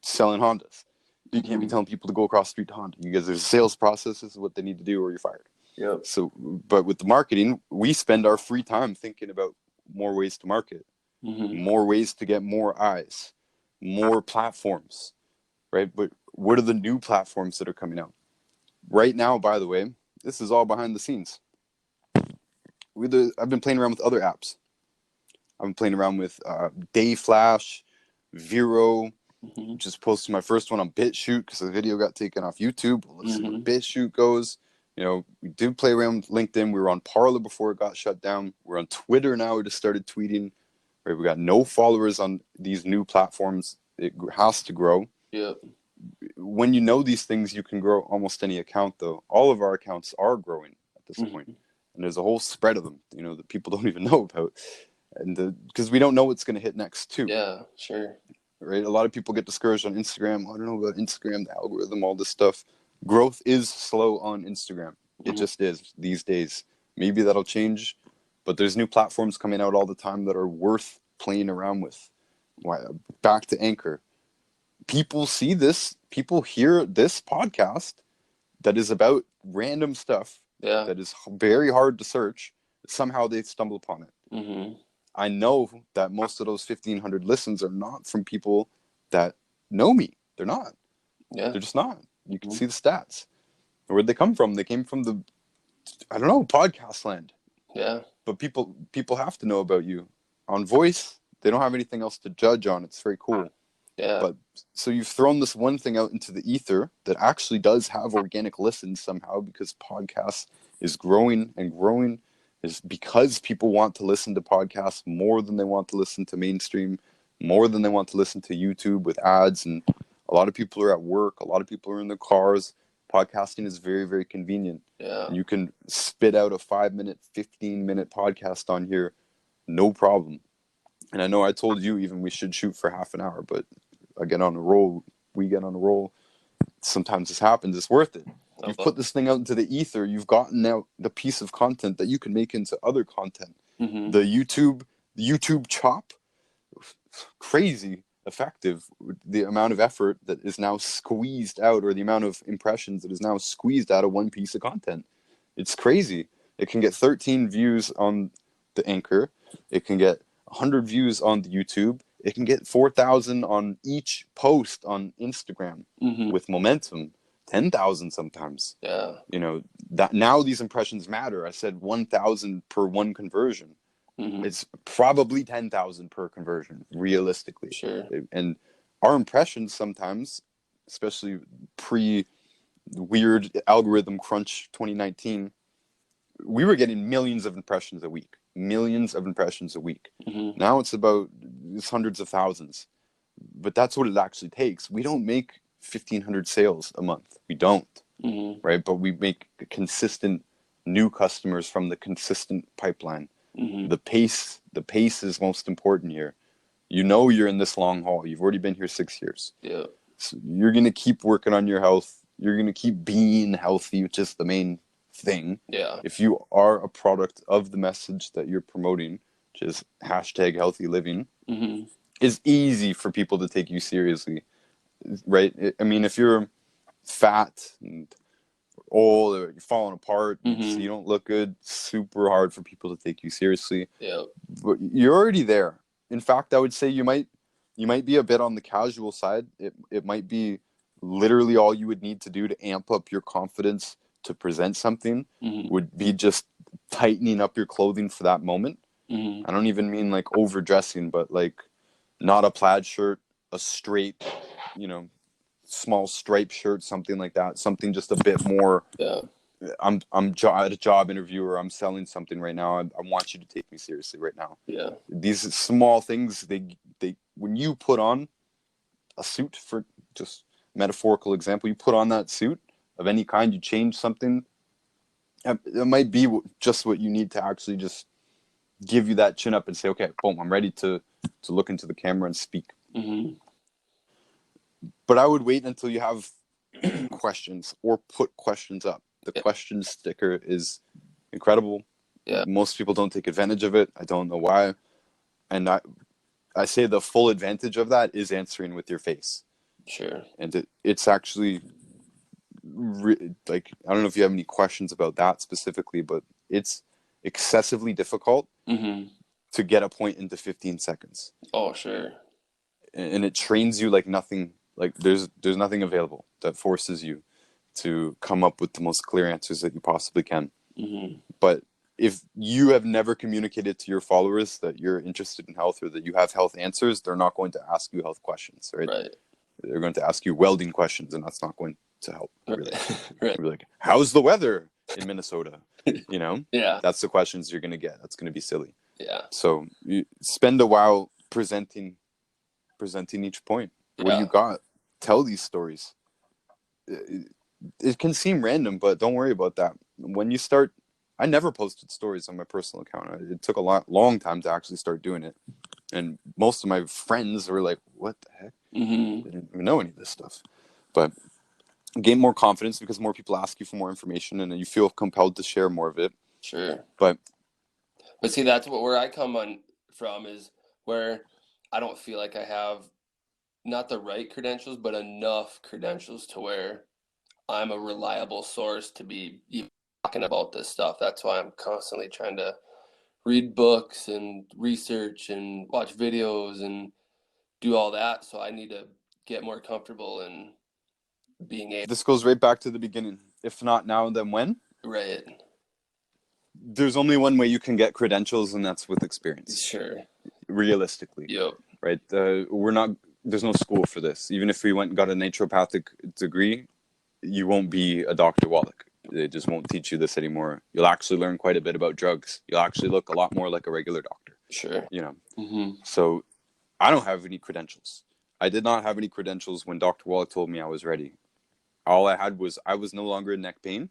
selling Hondas. You can't be telling people to go across the street to Honda, because there's a sales process. This is what they need to do, or you're fired. So, but with the marketing, we spend our free time thinking about more ways to market, more ways to get more eyes, more platforms, right? But what are the new platforms that are coming out right now? By the way, this is all behind the scenes. I've been playing around with other apps. I've been playing around with Dayflash, Vero. Just posted my first one on BitChute because the video got taken off YouTube. Let's see where BitChute goes. We did play around with LinkedIn. We were on Parler before it got shut down. We're on Twitter now. We just started tweeting. Right, we got no followers on these new platforms. It has to grow. When you know these things, you can grow almost any account, though. All of our accounts are growing at this point. And there's a whole spread of them, that people don't even know about. And because we don't know what's going to hit next, too. Right? A lot of people get discouraged on Instagram. I don't know about Instagram, the algorithm, all this stuff. Growth is slow on Instagram. It just is these days. Maybe that'll change, but there's new platforms coming out all the time that are worth playing around with. Back to Anchor. People see this. People hear this podcast that is about random stuff that is very hard to search. Somehow they stumble upon it. I know that most of those 1,500 listens are not from people that know me. They're not. They're just not. You can see the stats. Where'd they come from? They came from podcast land. But people have to know about you. On Voice, they don't have anything else to judge on. It's very cool. But so you've thrown this one thing out into the ether that actually does have organic listens somehow, because podcasts is growing and growing, is because people want to listen to podcasts more than they want to listen to mainstream, more than they want to listen to YouTube with ads. And a lot of people are at work. A lot of people are in their cars. Podcasting is very, very convenient. And you can spit out a 5-minute, 15-minute podcast on here, no problem. And I know I told you even we should shoot for half an hour, but I get on a roll. We get on a roll. Sometimes this happens. It's worth it. You've put this thing out into the ether. You've gotten out the piece of content that you can make into other content. Mm-hmm. The YouTube chop, crazy effective. The amount of effort that is now squeezed out, or the amount of impressions that is now squeezed out of one piece of content. It's crazy. It can get 13 views on the Anchor. It can get 100 views on the YouTube. It can get 4,000 on each post on Instagram with momentum. 10,000 sometimes. Yeah. You know, that now these impressions matter. I said 1,000 per one conversion. It's probably 10,000 per conversion, realistically. Sure. And our impressions sometimes, especially pre-weird algorithm crunch 2019, we were getting millions of impressions a week. Millions of impressions a week. Now it's hundreds of thousands. But that's what it actually takes. We don't make 1,500 sales a month. We don't, right? But we make consistent new customers from the consistent pipeline. The pace is most important here. You know you're in this long haul. You've already been here 6 years. Yeah. So you're going to keep working on your health. You're going to keep being healthy, which is the main thing. Yeah. If you are a product of the message that you're promoting, which is #healthy living, it's easy for people to take you seriously, right? I mean, if you're fat and old, or you're falling apart, so you don't look good, super hard for people to take you seriously. Yeah. But you're already there. In fact, I would say you might be a bit on the casual side. It might be literally all you would need to do to amp up your confidence to present something would be just tightening up your clothing for that moment. I don't even mean like overdressing, but like not a plaid shirt, a straight, small striped shirt, something like that. Something just a bit more. Yeah. I'm at a job interview, or I'm selling something right now. I want you to take me seriously right now. Yeah. These small things, they when you put on a suit, for just metaphorical example, you put on that suit of any kind, you change something. It might be just what you need to actually just give you that chin up and say, okay, boom, I'm ready to look into the camera and speak. But I would wait until you have questions, or put questions up. The question sticker is incredible. Yeah. Most people don't take advantage of it. I don't know why. And I say the full advantage of that is answering with your face. Sure. And it's actually like, I don't know if you have any questions about that specifically, but it's excessively difficult to get a point into 15 seconds. Oh, sure. And it trains you like nothing. Like there's nothing available that forces you to come up with the most clear answers that you possibly can. But if you have never communicated to your followers that you're interested in health, or that you have health answers, they're not going to ask you health questions, right? They're going to ask you welding questions, and that's not going to help. Really. Right. Be like, how's the weather in Minnesota? Yeah. That's the questions you're going to get. That's going to be silly. Yeah. So you spend a while presenting each point. What do you got? Tell these stories. It can seem random, but don't worry about that. When you start, I never posted stories on my personal account. It took a long time to actually start doing it. And most of my friends were like, what the heck? They didn't even know any of this stuff. But gain more confidence because more people ask you for more information, and you feel compelled to share more of it. Sure. But see, that's where I come on from, is where I don't feel like I have not the right credentials, but enough credentials to where I'm a reliable source to be even talking about this stuff. That's why I'm constantly trying to read books and research and watch videos and do all that. So I need to get more comfortable in being able. This goes right back to the beginning. If not now, then when? Right. There's only one way you can get credentials, and that's with experience. Sure. Realistically. Yep. Right. There's no school for this. Even if we went and got a naturopathic degree, you won't be a Dr. Wallach. They just won't teach you this anymore. You'll actually learn quite a bit about drugs. You'll actually look a lot more like a regular doctor. Sure. So I don't have any credentials. I did not have any credentials when Dr. Wallach told me I was ready. All I had was I was no longer in neck pain,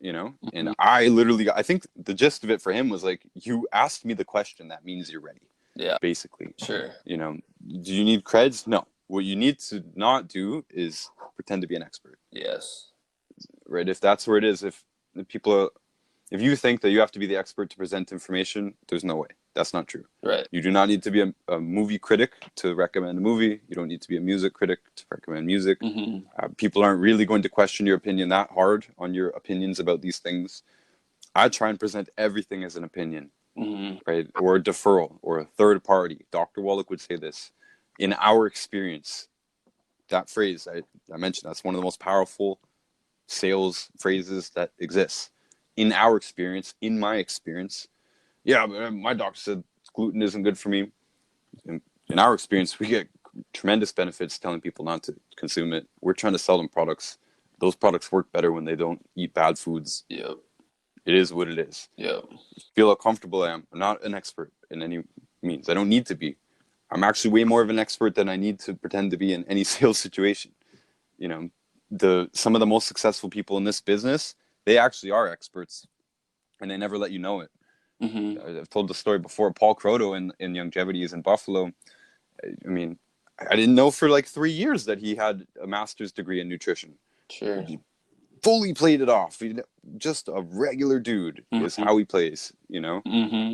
and I think the gist of it for him was like, you asked me the question, that means you're ready. Yeah. Basically. Sure. Do you need creds? No. What you need to not do is pretend to be an expert. Yes. right? If that's where it is, if the people are, if you think that you have to be the expert to present information, there's no way. That's not true. Right. You do not need to be a movie critic to recommend a movie. You don't need to be a music critic to recommend music. People aren't really going to question your opinion that hard on your opinions about these things. I try and present everything as an opinion, right? Or a deferral or a third party. Dr. Wallach would say this. In our experience, that phrase I mentioned, that's one of the most powerful sales phrases that exists. In our experience, in my experience, yeah, my doctor said gluten isn't good for me. In our experience, we get tremendous benefits telling people not to consume it. We're trying to sell them products. Those products work better when they don't eat bad foods. Yep. It is what it is. Yep. Feel how comfortable I am. I'm not an expert in any means. I don't need to be. I'm actually way more of an expert than I need to pretend to be in any sales situation. You know, some of the most successful people in this business, they actually are experts, and they never let you know it. I've told the story before. Paul Croto in Longevity is in Buffalo. I mean, I didn't know for like 3 years that he had a master's degree in nutrition. Sure. He fully played it off. Just a regular dude is how he plays, you know.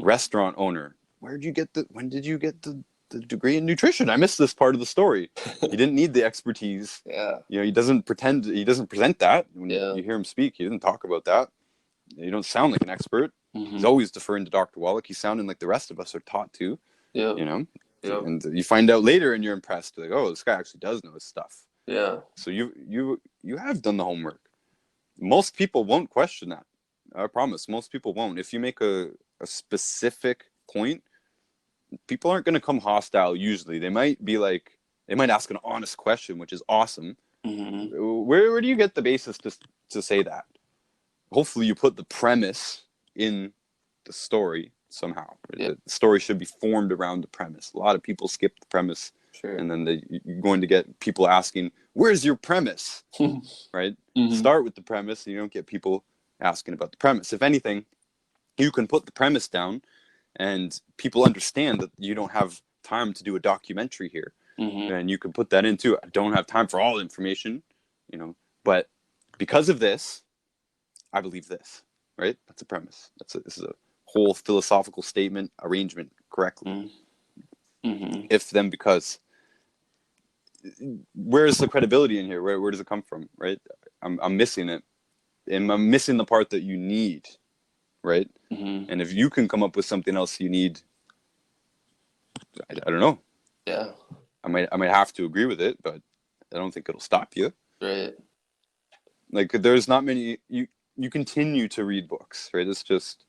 Restaurant owner. When did you get the degree in nutrition? I missed this part of the story. He didn't need the expertise. Yeah. You know, he doesn't present that. When you hear him speak, he doesn't talk about that. You don't sound like an expert. He's always deferring to Dr. Wallach. He's sounding like the rest of us are taught to. Yeah. You know? Yep. And you find out later and you're impressed. Like, oh, this guy actually does know his stuff. Yeah. So you have done the homework. Most people won't question that. I promise. Most people won't. If you make a specific point, people aren't going to come hostile usually. They might ask an honest question, which is awesome. Where do you get the basis to say that? Hopefully you put the premise in the story somehow. Yeah. The story should be formed around the premise. A lot of people skip the premise. Sure. And then you're going to get people asking, where's your premise? Right? Start with the premise, and you don't get people asking about the premise. If anything, you can put the premise down and people understand that you don't have time to do a documentary here. And you can put that into, I don't have time for all information, you know, but because of this, I believe this, right? That's a premise. This is a whole philosophical statement, arrangement correctly. If then because, where's the credibility in here? Where does it come from, right? I'm missing it. And I'm missing the part that you need, right? And if you can come up with something else you need, I don't know. Yeah. I might have to agree with it, but I don't think it'll stop you. Right. Like there's not many, you continue to read books, right? It's just,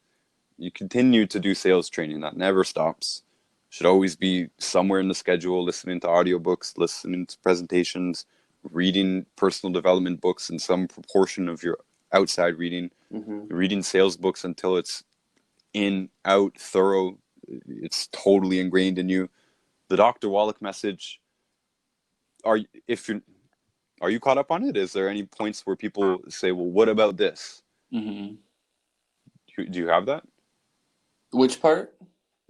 you continue to do sales training. That never stops. Should always be somewhere in the schedule, listening to audiobooks, listening to presentations, reading personal development books in some proportion of your outside reading, reading sales books until it's in, out, thorough. It's totally ingrained in you. The Dr. Wallach message, are you caught up on it? Is there any points where people say, well, what about this? Do you have that? Which part?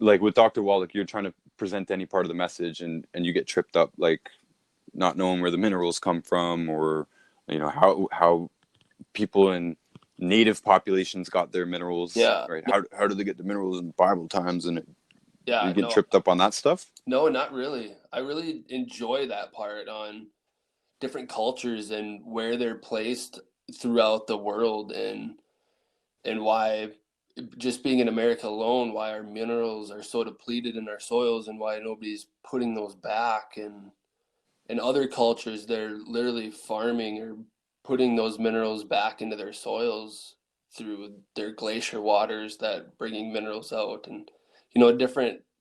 Like with Dr. Wallach, you're trying to present any part of the message and you get tripped up, like not knowing where the minerals come from, or, you know, how people in native populations got their minerals. Yeah. Right. How do they get the minerals in Bible times? And you get tripped up on that stuff? No, not really. I really enjoy that part on different cultures and where they're placed throughout the world, and why, just being in America alone, why our minerals are so depleted in our soils, and why nobody's putting those back. And in other cultures, they're literally farming or putting those minerals back into their soils through their glacier waters that bringing minerals out, and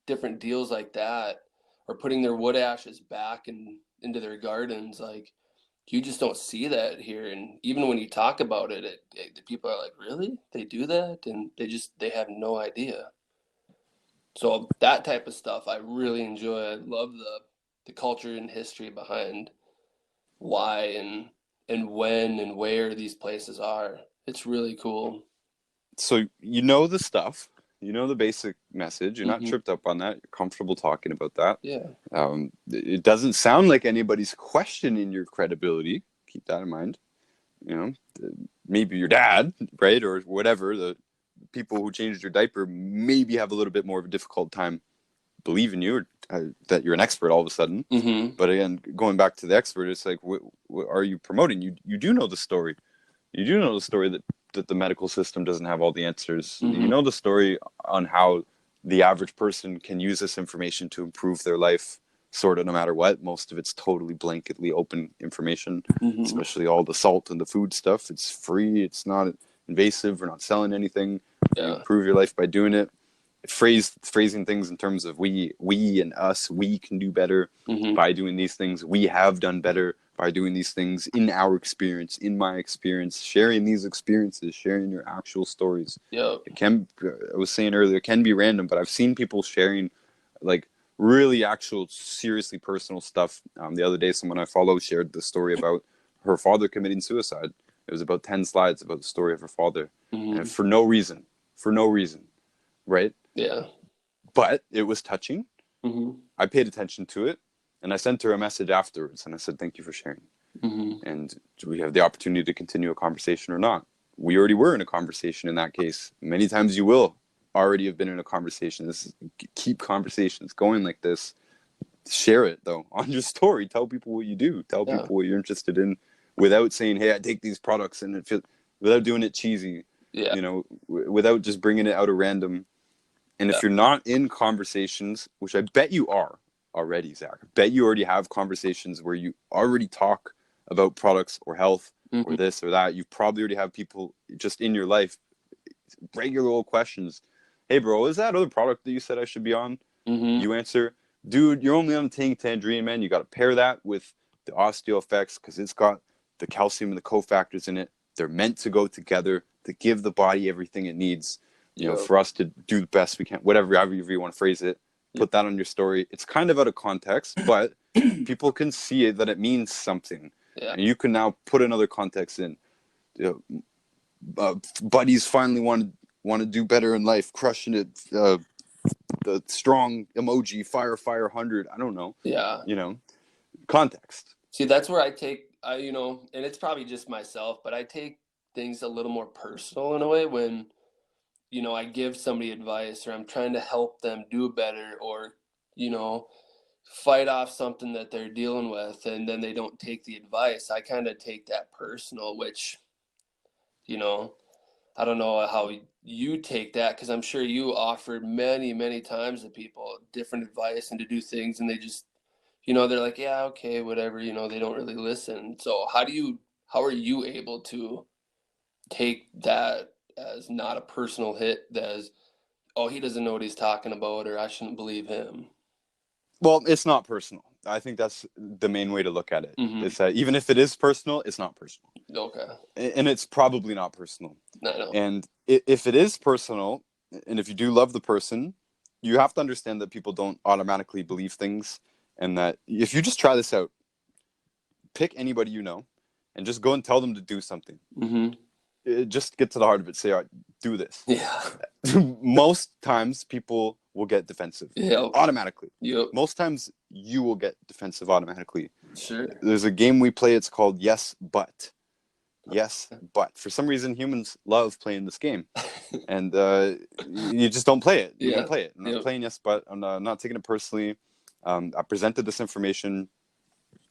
different deals like that, or putting their wood ashes back into their gardens. Like, you just don't see that here. And even when you talk about it, the people are like, really? They do that? And they have no idea. So that type of stuff I really enjoy. I love the culture and history behind why and when and where these places are. It's really cool. So you know the stuff. You know the basic message. You're not tripped up on that. You're comfortable talking about that. Yeah. It doesn't sound like anybody's questioning your credibility. Keep that in mind. You know, maybe your dad, right, or whatever, the people who changed your diaper maybe have a little bit more of a difficult time believing you, or that you're an expert all of a sudden. Mm-hmm. But again, going back to the expert, it's like, what are you promoting? You do know the story. You do know the story that the medical system doesn't have all the answers. Mm-hmm. You know the story on how the average person can use this information to improve their life, sort of, no matter what. Most of it's totally blanketly open information, Mm-hmm. especially all the salt and the food stuff. It's free. It's not invasive. We're not selling anything. You Yeah. improve your life by doing it. Phrasing things in terms of we and us, we can do better Mm-hmm. by doing these things. We have done better by doing these things in our experience, in my experience, sharing these experiences, sharing your actual stories. Yep. It can, I was saying earlier, it can be random, but I've seen people sharing like really actual, seriously personal stuff. The other day, someone I follow shared the story about her father committing suicide. It was about 10 slides about the story of her father. Mm-hmm. And for no reason, right? Yeah. But it was touching. Mm-hmm. I paid attention to it, and I sent her a message afterwards, and I said, thank you for sharing. Mm-hmm. And do we have the opportunity to continue a conversation or not? We already were in a conversation in that case. Many times you will already have been in a conversation. Keep conversations going like this. Share it, though, on your story. Tell people what you do. Tell people what you're interested in without saying, hey, I take these products, and without doing it cheesy, Yeah. without just bringing it out of random. And if you're not in conversations, which I bet you are already, Zach, I bet you already have conversations where you already talk about products or health or this or that. You probably already have people just in your life, regular old questions. Hey, bro, is that other product that you said I should be on? Mm-hmm. You answer, dude, you're only on tangerine, man. You got to pair that with the osteo effects because it's got the calcium and the cofactors in it. They're meant to go together to give the body everything it needs. For us to do the best we can, however you want to phrase it, put that on your story. It's kind of out of context, but people can see it, that it means something. Yeah. And you can now put another context in. Buddies finally want to do better in life, crushing it. The strong emoji, fire 100. I don't know. Yeah. Context. See, that's where I take, and it's probably just myself, but I take things a little more personal in a way when, I give somebody advice or I'm trying to help them do better or, fight off something that they're dealing with and then they don't take the advice. I kind of take that personal, which, I don't know how you take that because I'm sure you offered many, many times to people different advice and to do things and they just, they're like, yeah, okay, whatever, they don't really listen. So how are you able to take that as not a personal hit, as, oh, he doesn't know what he's talking about, or I shouldn't believe him? Well, it's not personal. I think that's the main way to look at it. Mm-hmm. Is that even if it is personal, it's not personal. Okay. And it's probably not personal. No. And if it is personal, and if you do love the person, you have to understand that people don't automatically believe things. And that if you just try this out, pick anybody you know, and just go and tell them to do something. Mm-hmm. Just get to the heart of it. Say, all right, do this. Yeah. Most times people will get defensive automatically. Yep. Most times you will get defensive automatically. Sure. There's a game we play. It's called Yes, But. Yes, but. For some reason, humans love playing this game. And you just don't play it. You don't play it. I'm not playing Yes, But. I'm not taking it personally. I presented this information.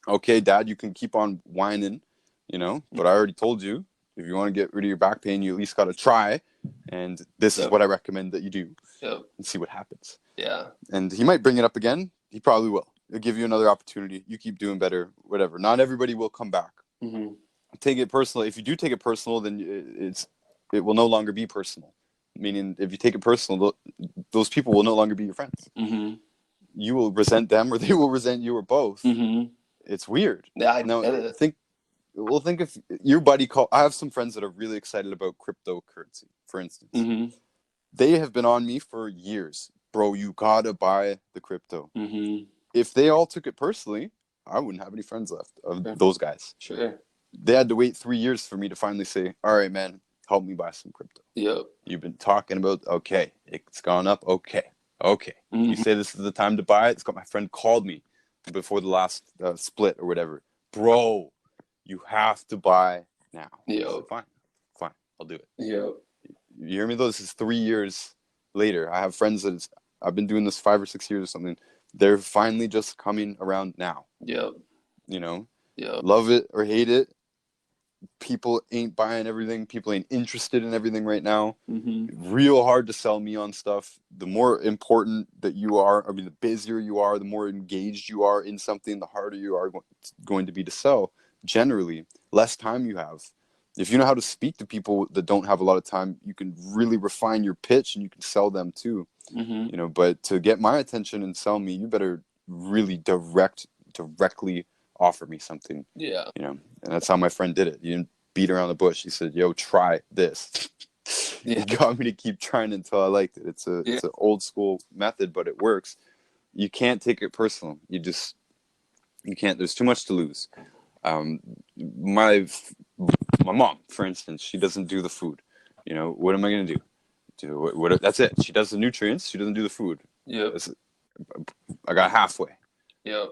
Okay, Dad, you can keep on whining, but I already told you, if you want to get rid of your back pain, you at least got to try. And this is what I recommend that you do. And see what happens. Yeah. And he might bring it up again. He probably will. He'll give you another opportunity. You keep doing better, whatever. Not everybody will come back. Mm-hmm. Take it personal. If you do take it personal, then it will no longer be personal. Meaning, if you take it personal, those people will no longer be your friends. Mm-hmm. You will resent them, or they will resent you, or both. Mm-hmm. It's weird. Yeah, I now get it. think if your buddy I have some friends that are really excited about cryptocurrency, for instance. Mm-hmm. They have been on me for years. Bro, you gotta buy the crypto. Mm-hmm. If they all took it personally, I wouldn't have any friends left of those guys. Sure. They had to wait 3 years for me to finally say, all right, man, help me buy some crypto. Yep. You've been talking about, okay, it's gone up. Okay. Mm-hmm. You say this is the time to buy it. My friend called me before the last split or whatever. Bro, you have to buy now. Yep. So, fine. I'll do it. Yeah. You hear me though? This is 3 years later. I have friends that I've been doing this 5 or 6 years or something. They're finally just coming around now. Yeah. You know, Yeah. love it or hate it. People ain't buying everything. People ain't interested in everything right now. Real hard to sell me on stuff. The more important that you are, I mean, the busier you are, the more engaged you are in something, the harder you are going to be to sell. Generally, less time you have. If you know how to speak to people that don't have a lot of time, you can really refine your pitch and you can sell them too. You know, but to get my attention and sell me, you better really directly offer me something. Yeah. You know, and that's how my friend did it. He didn't beat around the bush. He said, "Yo, try this." Yeah. He got me to keep trying until I liked it. It's an old school method, but it works. You can't take it personal. You can't. There's too much to lose. My mom, for instance, she doesn't do the food. You know, what am I going to do? That's it. She does the nutrients. She doesn't do the food. Yeah. I got halfway. Yeah.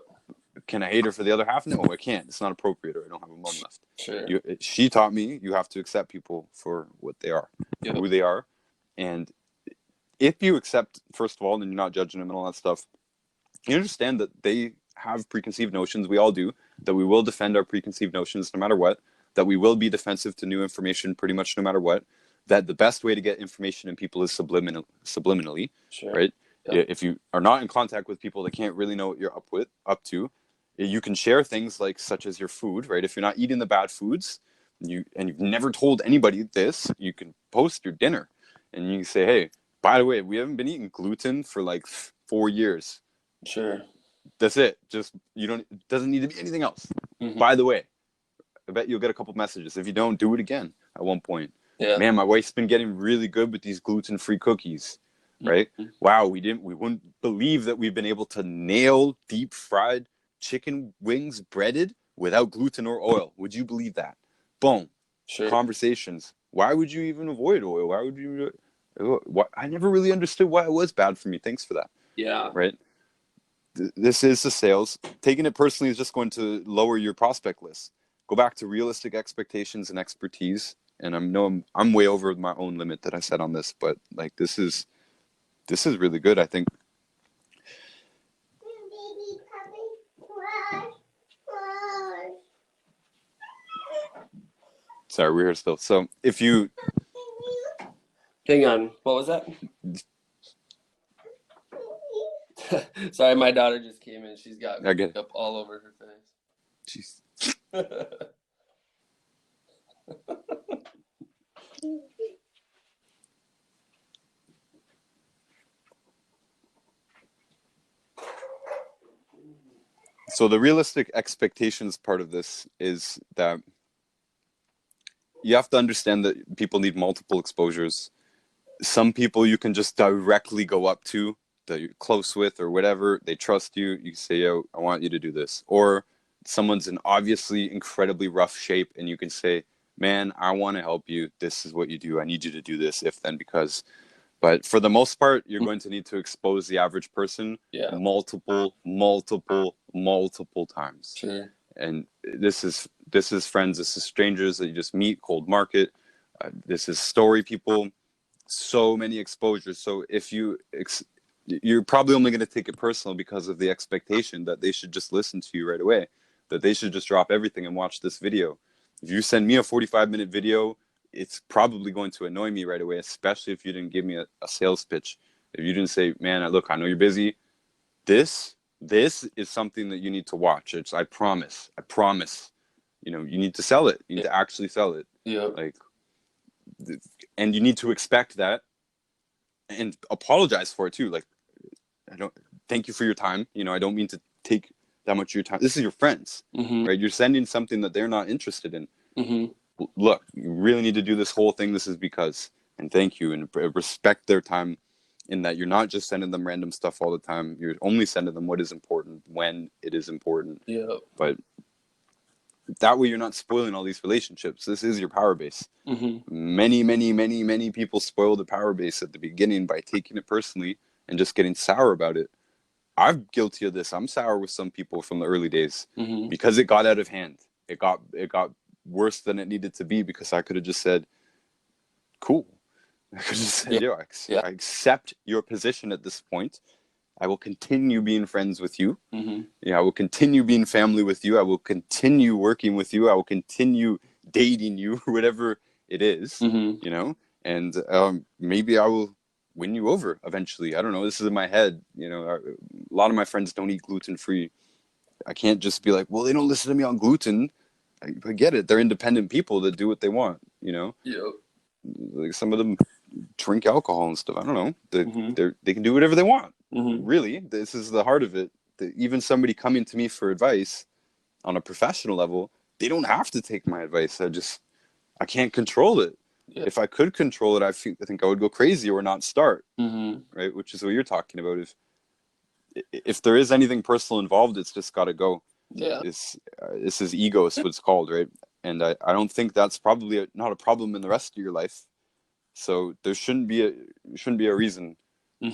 Can I hate her for the other half? No, I can't. It's not appropriate, or I don't have a mom left. Sure. She taught me you have to accept people for what they are, who they are. And if you accept, first of all, and you're not judging them and all that stuff, you understand that they have preconceived notions. We all do. That we will defend our preconceived notions no matter what. That we will be defensive to new information pretty much no matter what. That the best way to get information in people is subliminally, right? Yep. If you are not in contact with people that can't really know what you're up to, you can share things like such as your food, right? If you're not eating the bad foods, you've never told anybody this, you can post your dinner, and you can say, "Hey, by the way, we haven't been eating gluten for like 4 years." Sure. That's it. Just it doesn't need to be anything else. By the way, I bet you'll get a couple messages. If you don't, do it again at one point. Yeah. Man, my wife's been getting really good with these gluten-free cookies, right? Wow, we wouldn't believe that we've been able to nail deep fried chicken wings breaded without gluten or oil. Would you believe that? Boom. Sure. Conversations. Why would you even avoid oil? Why would you? I never really understood why it was bad for me. Thanks for that. Yeah. Right. This is the sales. Taking it personally is just going to lower your prospect list. Go back to realistic expectations and expertise. And I'm way over my own limit that I set on this, but like this is really good, I think. Sorry, we're here still. So if you hang on, what was that? Sorry, my daughter just came in. She's got makeup all over her face. Jeez. So the realistic expectations part of this is that you have to understand that people need multiple exposures. Some people you can just directly go up to that you're close with or whatever. They trust you. You say, "Yo, I want you to do this." Or someone's in obviously incredibly rough shape and you can say, "Man, I want to help you. This is what you do. I need you to do this if then because." But for the most part, you're going to need to expose the average person multiple times. Sure. And this is friends, this is strangers that you just meet, cold market. This is story people. So many exposures. So if you're probably only going to take it personal because of the expectation that they should just listen to you right away, that they should just drop everything and watch this video. If you send me a 45-minute video, it's probably going to annoy me right away, especially if you didn't give me a sales pitch. If you didn't say, "Man, look, I know you're busy. This is something that you need to watch. I promise. You know, you need to sell it. You need to actually sell it." Yeah. Like, and you need to expect that and apologize for it too. Like, thank you for your time. You know, I don't mean to take that much of your time. This is your friends, right? You're sending something that they're not interested in. Look, you really need to do this whole thing. This is because, and thank you, and respect their time in that you're not just sending them random stuff all the time. You're only sending them what is important when it is important. Yeah. But that way you're not spoiling all these relationships. This is your power base. Many people spoil the power base at the beginning by taking it personally and just getting sour about it. I'm guilty of this. I'm sour with some people from the early days because it got out of hand. It got worse than it needed to be because I could have just said, cool. I could just say, Yeah. yo, Yeah. I accept your position at this point. I will continue being friends with you. I will continue being family with you. I will continue working with you. I will continue dating you, whatever it is, and maybe I will win you over eventually. I don't know. This is in my head. A lot of my friends don't eat gluten-free. I can't just be like, well, they don't listen to me on gluten. I get it. They're independent people that do what they want, Yep. Like some of them drink alcohol and stuff. I don't know. They can do whatever they want. Really, this is the heart of it. Even somebody coming to me for advice on a professional level, they don't have to take my advice. I can't control it. Yeah. If I could control it, I think I would go crazy or not start. Right, which is what you're talking about. If there is anything personal involved, it's just got to go. Yeah. This is ego is what it's called, right? And I don't think that's probably not a problem in the rest of your life. So there shouldn't be a reason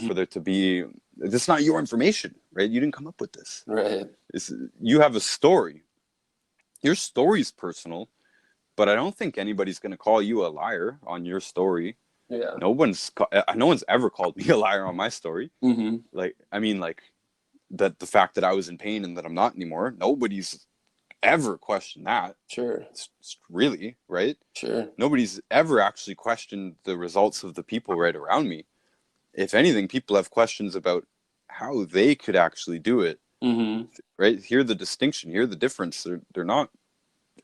for there to be. It's not your information, right? You didn't come up with this. Right. You have a story. Your story's personal, but I don't think anybody's going to call you a liar on your story. Yeah. No one's ever called me a liar on my story. Like, I mean, like that the fact that I was in pain and that I'm not anymore. Nobody's ever questioned that. Sure. It's really, right? Sure. Nobody's ever actually questioned the results of the people right around me. If anything, people have questions about how they could actually do it. Right? Hear the distinction, hear the difference. They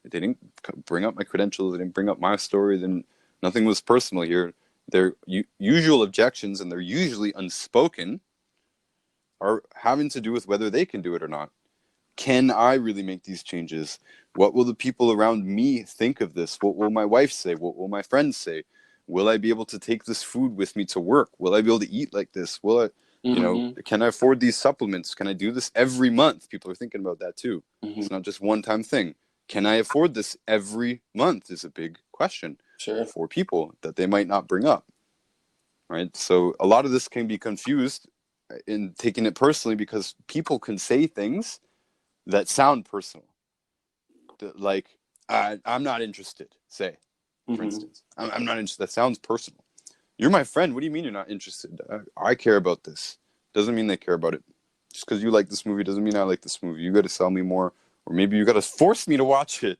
didn't bring up my credentials, they didn't bring up my story, then nothing was personal here. Their usual objections, and they're usually unspoken, are having to do with whether they can do it or not. Can I really make these changes? What will the people around me think of this? What will my wife say? What will my friends say? Will I be able to take this food with me to work? Will I be able to eat like this? Will I, can I afford these supplements? Can I do this every month? People are thinking about that too. It's not just one-time thing. Can I afford this every month is a big question for people that they might not bring up, right? So a lot of this can be confused in taking it personally because people can say things that sound personal. Like, I'm not interested, say, for instance. I'm not interested. That sounds personal. You're my friend. What do you mean you're not interested? I care about this. Doesn't mean they care about it. Just because you like this movie doesn't mean I like this movie. You got to sell me more. Or maybe you got to force me to watch it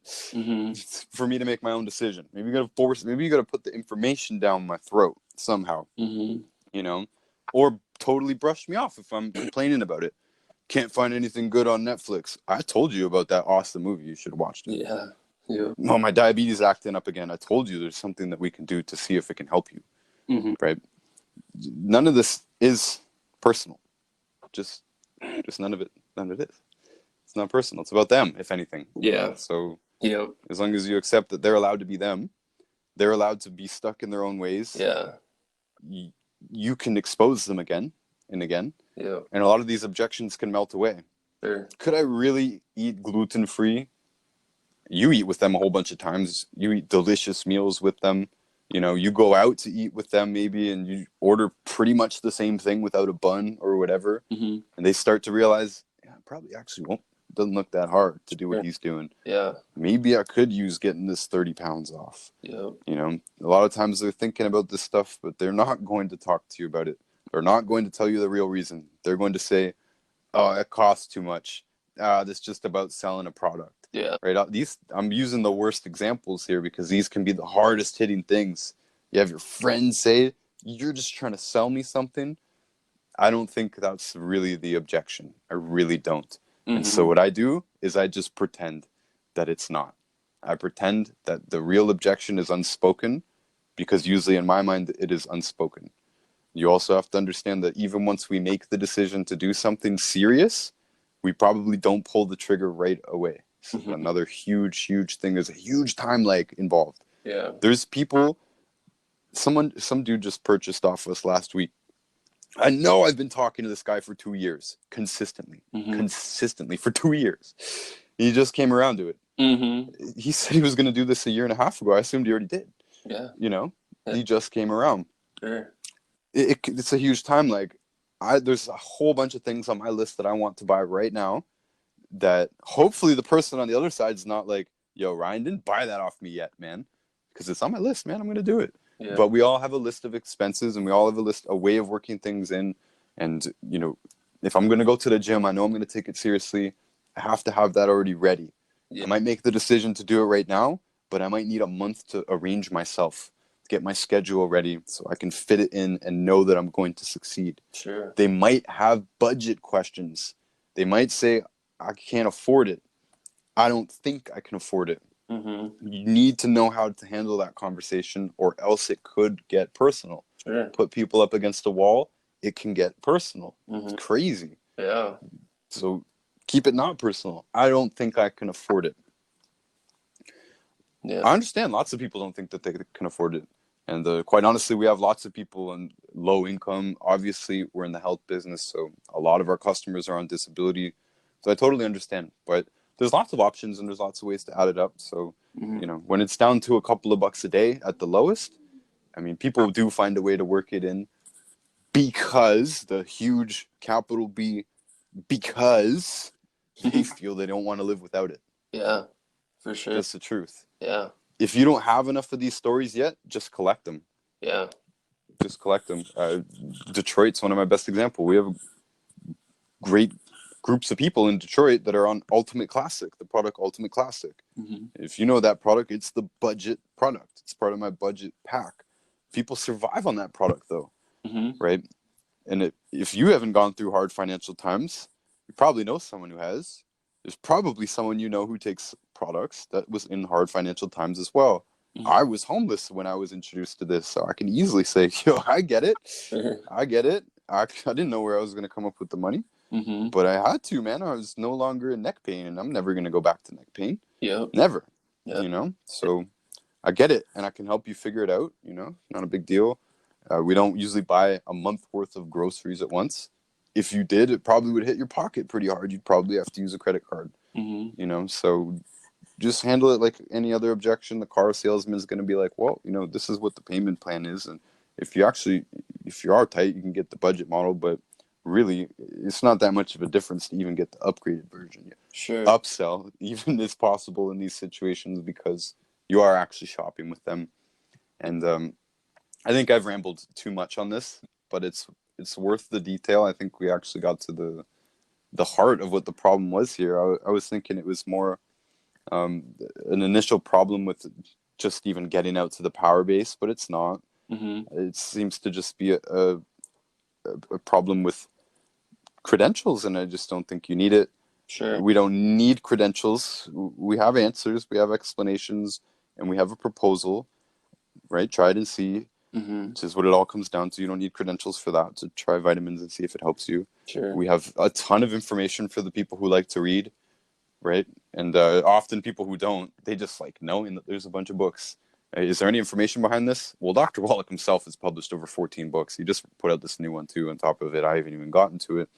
for me to make my own decision. Maybe you got to put the information down my throat somehow, or totally brush me off if I'm complaining about it. Can't find anything good on Netflix. I told you about that awesome movie. You should have watched it. Yeah. Yeah. Oh, my diabetes acting up again. I told you there's something that we can do to see if it can help you. Right? None of this is personal. Just none of it is. It's not personal. It's about them, if anything. Yeah. So Yep. as long as you accept that they're allowed to be them, they're allowed to be stuck in their own ways. Yeah. You can expose them again and again. Yeah. And a lot of these objections can melt away. Sure. Could I really eat gluten-free? You eat with them a whole bunch of times. You eat delicious meals with them. You go out to eat with them maybe, and you order pretty much the same thing without a bun or whatever. And they start to realize, yeah, probably actually won't. Doesn't look that hard to do what he's doing. Yeah. Maybe I could use getting this 30 pounds off. Yeah. A lot of times they're thinking about this stuff, but they're not going to talk to you about it. They're not going to tell you the real reason. They're going to say, oh, it costs too much. This is just about selling a product. Yeah. Right. I'm using the worst examples here because these can be the hardest hitting things. You have your friends say, you're just trying to sell me something. I don't think that's really the objection. I really don't. And so what I do is I just pretend that it's not. I pretend that the real objection is unspoken because usually in my mind it is unspoken. You also have to understand that even once we make the decision to do something serious, we probably don't pull the trigger right away. So another huge thing. There's a huge time lag involved. Yeah. There's people, some dude just purchased off us last week. I know I've been talking to this guy for 2 years, consistently for 2 years. He just came around to it. He said he was going to do this a year and a half ago. I assumed he already did. Yeah. He just came around. Sure. It's a huge time lag. There's a whole bunch of things on my list that I want to buy right now that hopefully the person on the other side is not like, yo, Ryan didn't buy that off me yet, man. Because it's on my list, man. I'm going to do it. Yeah. But we all have a list of expenses, and we all have a way of working things in. And, if I'm going to go to the gym, I know I'm going to take it seriously. I have to have that already ready. Yeah. I might make the decision to do it right now, but I might need a month to arrange myself, get my schedule ready so I can fit it in and know that I'm going to succeed. Sure. They might have budget questions. They might say, I can't afford it. I don't think I can afford it. Mm-hmm. You need to know how to handle that conversation, or else it could get personal. Sure. Put people up against a wall, it can get personal. Mm-hmm. It's crazy. Yeah. So keep it not personal. I don't think I can afford it. Yeah. I understand lots of people don't think that they can afford it. And quite honestly, we have lots of people on low income. Obviously, we're in the health business, so a lot of our customers are on disability. So I totally understand. But there's lots of options, and there's lots of ways to add it up. So, Mm-hmm. when it's down to a couple of bucks a day at the lowest, I mean, people do find a way to work it in, because the huge capital B, because they feel they don't want to live without it. Yeah, for sure. That's the truth. Yeah. If you don't have enough of these stories yet, just collect them. Yeah. Just collect them. Detroit's one of my best examples. We have great groups of people in Detroit that are on Ultimate Classic, the product Ultimate Classic. Mm-hmm. If you know that product, it's the budget product. It's part of my budget pack. People survive on that product, though, Mm-hmm. right? And if you haven't gone through hard financial times, you probably know someone who has. There's probably someone who takes products that was in hard financial times as well. Mm-hmm. I was homeless when I was introduced to this, so I can easily say, I get it. Sure. I get it. I didn't know where I was going to come up with the money, Mm-hmm. but I had to, man. I was no longer in neck pain, and I'm never going to go back to neck pain. Yep. Never. Yep. So I get it, and I can help you figure it out. Not a big deal. We don't usually buy a month worth of groceries at once. If you did, it probably would hit your pocket pretty hard. You'd probably have to use a credit card. Mm-hmm. So just handle it like any other objection. The car salesman is going to be like, well, this is what the payment plan is. And if you are tight, you can get the budget model, but really it's not that much of a difference to even get the upgraded version. Sure. Upsell even is possible in these situations because you are actually shopping with them. And I think I've rambled too much on this, but it's worth the detail. I think we actually got to the heart of what the problem was here. I was thinking it was more an initial problem with just even getting out to the power base, but it's not. Mm-hmm. It seems to just be a problem with credentials, and I just don't think you need it. Sure. We don't need credentials. We have answers, we have explanations, and we have a proposal, right? Try it and see. Mm-hmm. Which is what it all comes down to. You don't need credentials for that, to try vitamins and see if it helps you. Sure. We have a ton of information for the people who like to read, right? And often people who don't, they just like knowing that there's a bunch of books. Is there any information behind this? Well, Dr. Wallach himself has published over 14 books. He just put out this new one too on top of it. I haven't even gotten to it.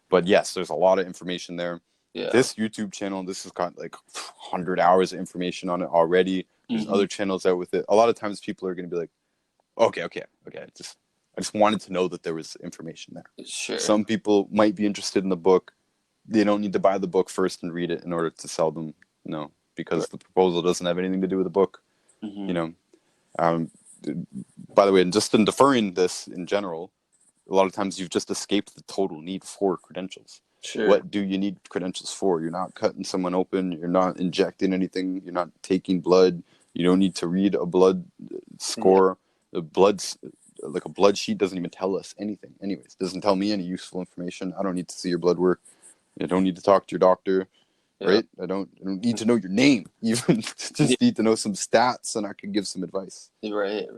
But yes, there's a lot of information there. Yeah. This YouTube channel, this has got like 100 hours of information on it already. There's other channels out with it. A lot of times people are going to be like, okay. I just wanted to know that there was information there. Sure. Some people might be interested in the book. They don't need to buy the book first and read it in order to sell them. No, because the proposal doesn't have anything to do with the book. Mm-hmm. By the way, and just in deferring this in general, a lot of times you've just escaped the total need for credentials. Sure. What do you need credentials for? You're not cutting someone open. You're not injecting anything. You're not taking blood. You don't need to read a blood score. The blood's like a blood sheet doesn't even tell us anything. Anyways, it doesn't tell me any useful information. I don't need to see your blood work. I don't need to talk to your doctor, right? I don't need to know your name. Even just need to know some stats, and I can give some advice. Right.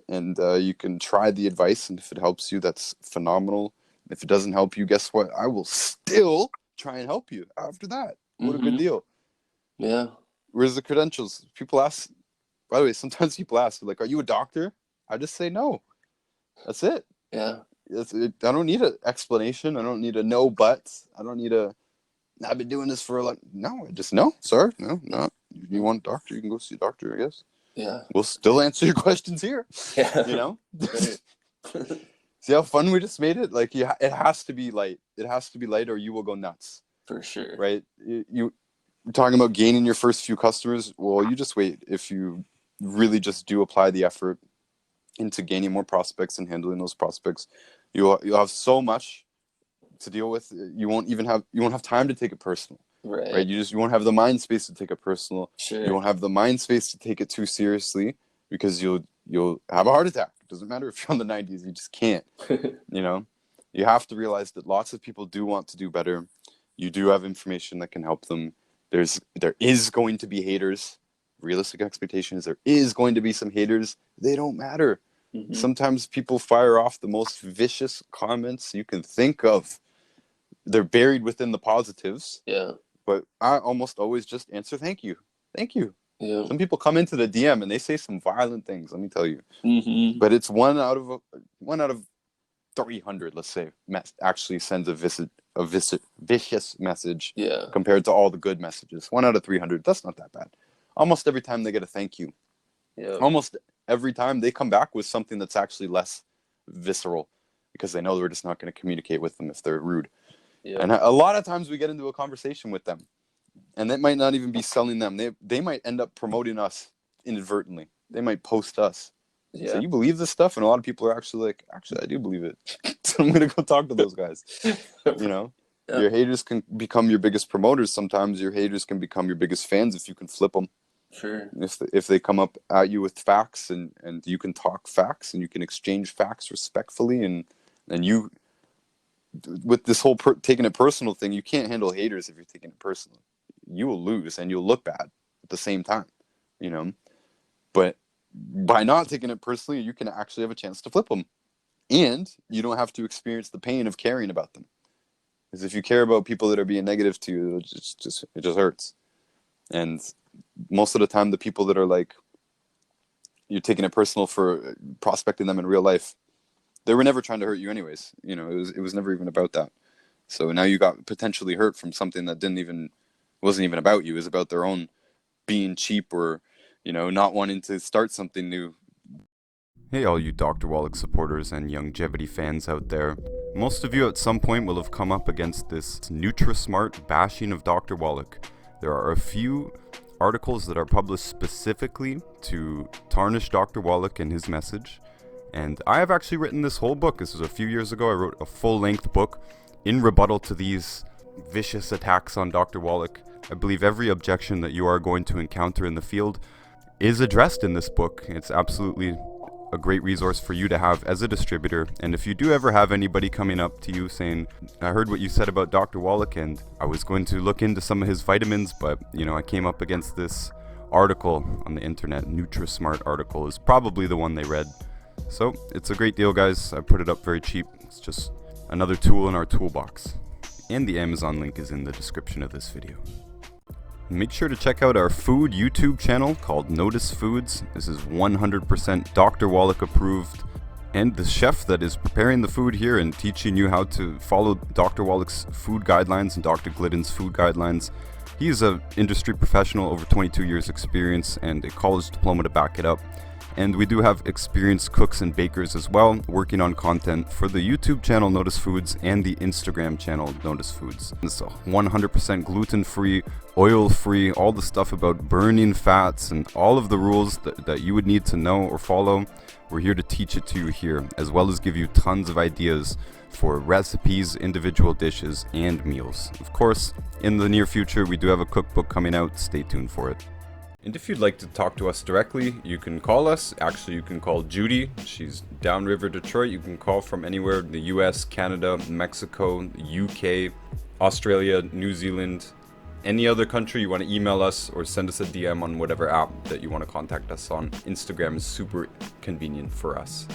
And you can try the advice, and if it helps you, that's phenomenal. If it doesn't help you, guess what? I will still try and help you after that. What a good deal. Yeah. Where's the credentials? People ask. By the way, sometimes people ask, like, "Are you a doctor?" I just say no. That's it. Yeah. I don't need an explanation. I don't need a no buts. I don't need I've been doing this for no. I just no, sir. No, not. If you want a doctor, you can go see a doctor, I guess. Yeah. We'll still answer your questions here. Yeah. See how fun we just made it? Like, it has to be light. It has to be light, or you will go nuts. For sure. Right? You're talking about gaining your first few customers. Well, you just wait. If you really just do apply the effort, into gaining more prospects and handling those prospects, you'll have so much to deal with. You won't have time to take it personal. Right? You won't have the mind space to take it personal. Sure. You won't have the mind space to take it too seriously, because you'll have a heart attack. It doesn't matter if you're on the 90s, you just can't. You know, you have to realize that lots of people do want to do better. You do have information that can help them. There is going to be haters. Realistic expectations, there is going to be some haters. They don't matter. Sometimes people fire off the most vicious comments you can think of. They're buried within the positives. Yeah. But I almost always just answer thank you. Thank you. Yeah. Some people come into the DM and they say some violent things, let me tell you. But it's one out of 300, let's say, actually sends a vicious message. Yeah. Compared to all the good messages. 1 out of 300, that's not that bad. Almost every time they get a thank you. Yeah. Almost every time they come back with something that's actually less visceral, because they know we're just not going to communicate with them if they're rude. Yeah. And a lot of times we get into a conversation with them, and that might not even be selling them. They might end up promoting us inadvertently. They might post us. Yeah. So you believe this stuff? And a lot of people are actually like, actually, I do believe it. So I'm going to go talk to those guys. You know? Yeah. Your haters can become your biggest promoters. Sometimes your haters can become your biggest fans if you can flip them. Sure. If they come up at you with facts, and you can talk facts, and you can exchange facts respectfully, and you, with this whole taking it personal thing, you can't handle haters if you're taking it personal. You will lose and you'll look bad at the same time, you know. But by not taking it personally, you can actually have a chance to flip them, and you don't have to experience the pain of caring about them. Because if you care about people that are being negative to you, it just hurts. And most of the time, the people that are like, you're taking it personal for prospecting them in real life, they were never trying to hurt you anyways. You know, it was never even about that. So now you got potentially hurt from something that wasn't even about you. It was about their own being cheap, or, you know, not wanting to start something new. Hey, all you Dr. Wallach supporters and longevity fans out there. Most of you at some point will have come up against this Nutrismart bashing of Dr. Wallach. There are a few articles that are published specifically to tarnish Dr. Wallach and his message. And I have actually written this whole book. This was a few years ago. I wrote a full-length book in rebuttal to these vicious attacks on Dr. Wallach. I believe every objection that you are going to encounter in the field is addressed in this book. It's absolutely a great resource for you to have as a distributor. And if you do ever have anybody coming up to you saying, I heard what you said about Dr. Wallach and I was going to look into some of his vitamins, but, you know, I came up against this article on the internet, Nutrismart article is probably the one they read. So it's a great deal, guys. I put it up very cheap. It's just another tool in our toolbox. And the Amazon link is in the description of this video. Make sure to check out our food YouTube channel called Notus Foods. This is 100% Dr. Wallach approved. And the chef that is preparing the food here and teaching you how to follow Dr. Wallach's food guidelines and Dr. Glidden's food guidelines. He is an industry professional, over 22 years experience and a college diploma to back it up. And we do have experienced cooks and bakers as well, working on content for the YouTube channel Notus Foods and the Instagram channel Notus Foods. It's 100% gluten-free, oil-free, all the stuff about burning fats and all of the rules that you would need to know or follow. We're here to teach it to you here, as well as give you tons of ideas for recipes, individual dishes, and meals. Of course, in the near future, we do have a cookbook coming out. Stay tuned for it. And if you'd like to talk to us directly, you can call us. Actually, you can call Judy. She's downriver Detroit. You can call from anywhere in the US, Canada, Mexico, UK, Australia, New Zealand, any other country. You want to email us or send us a DM on whatever app that you want to contact us on. Instagram is super convenient for us.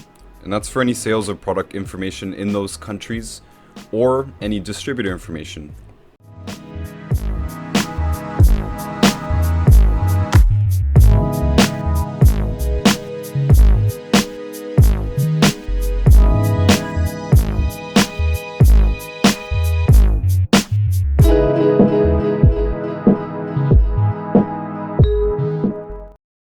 And that's for any sales or product information in those countries, or any distributor information,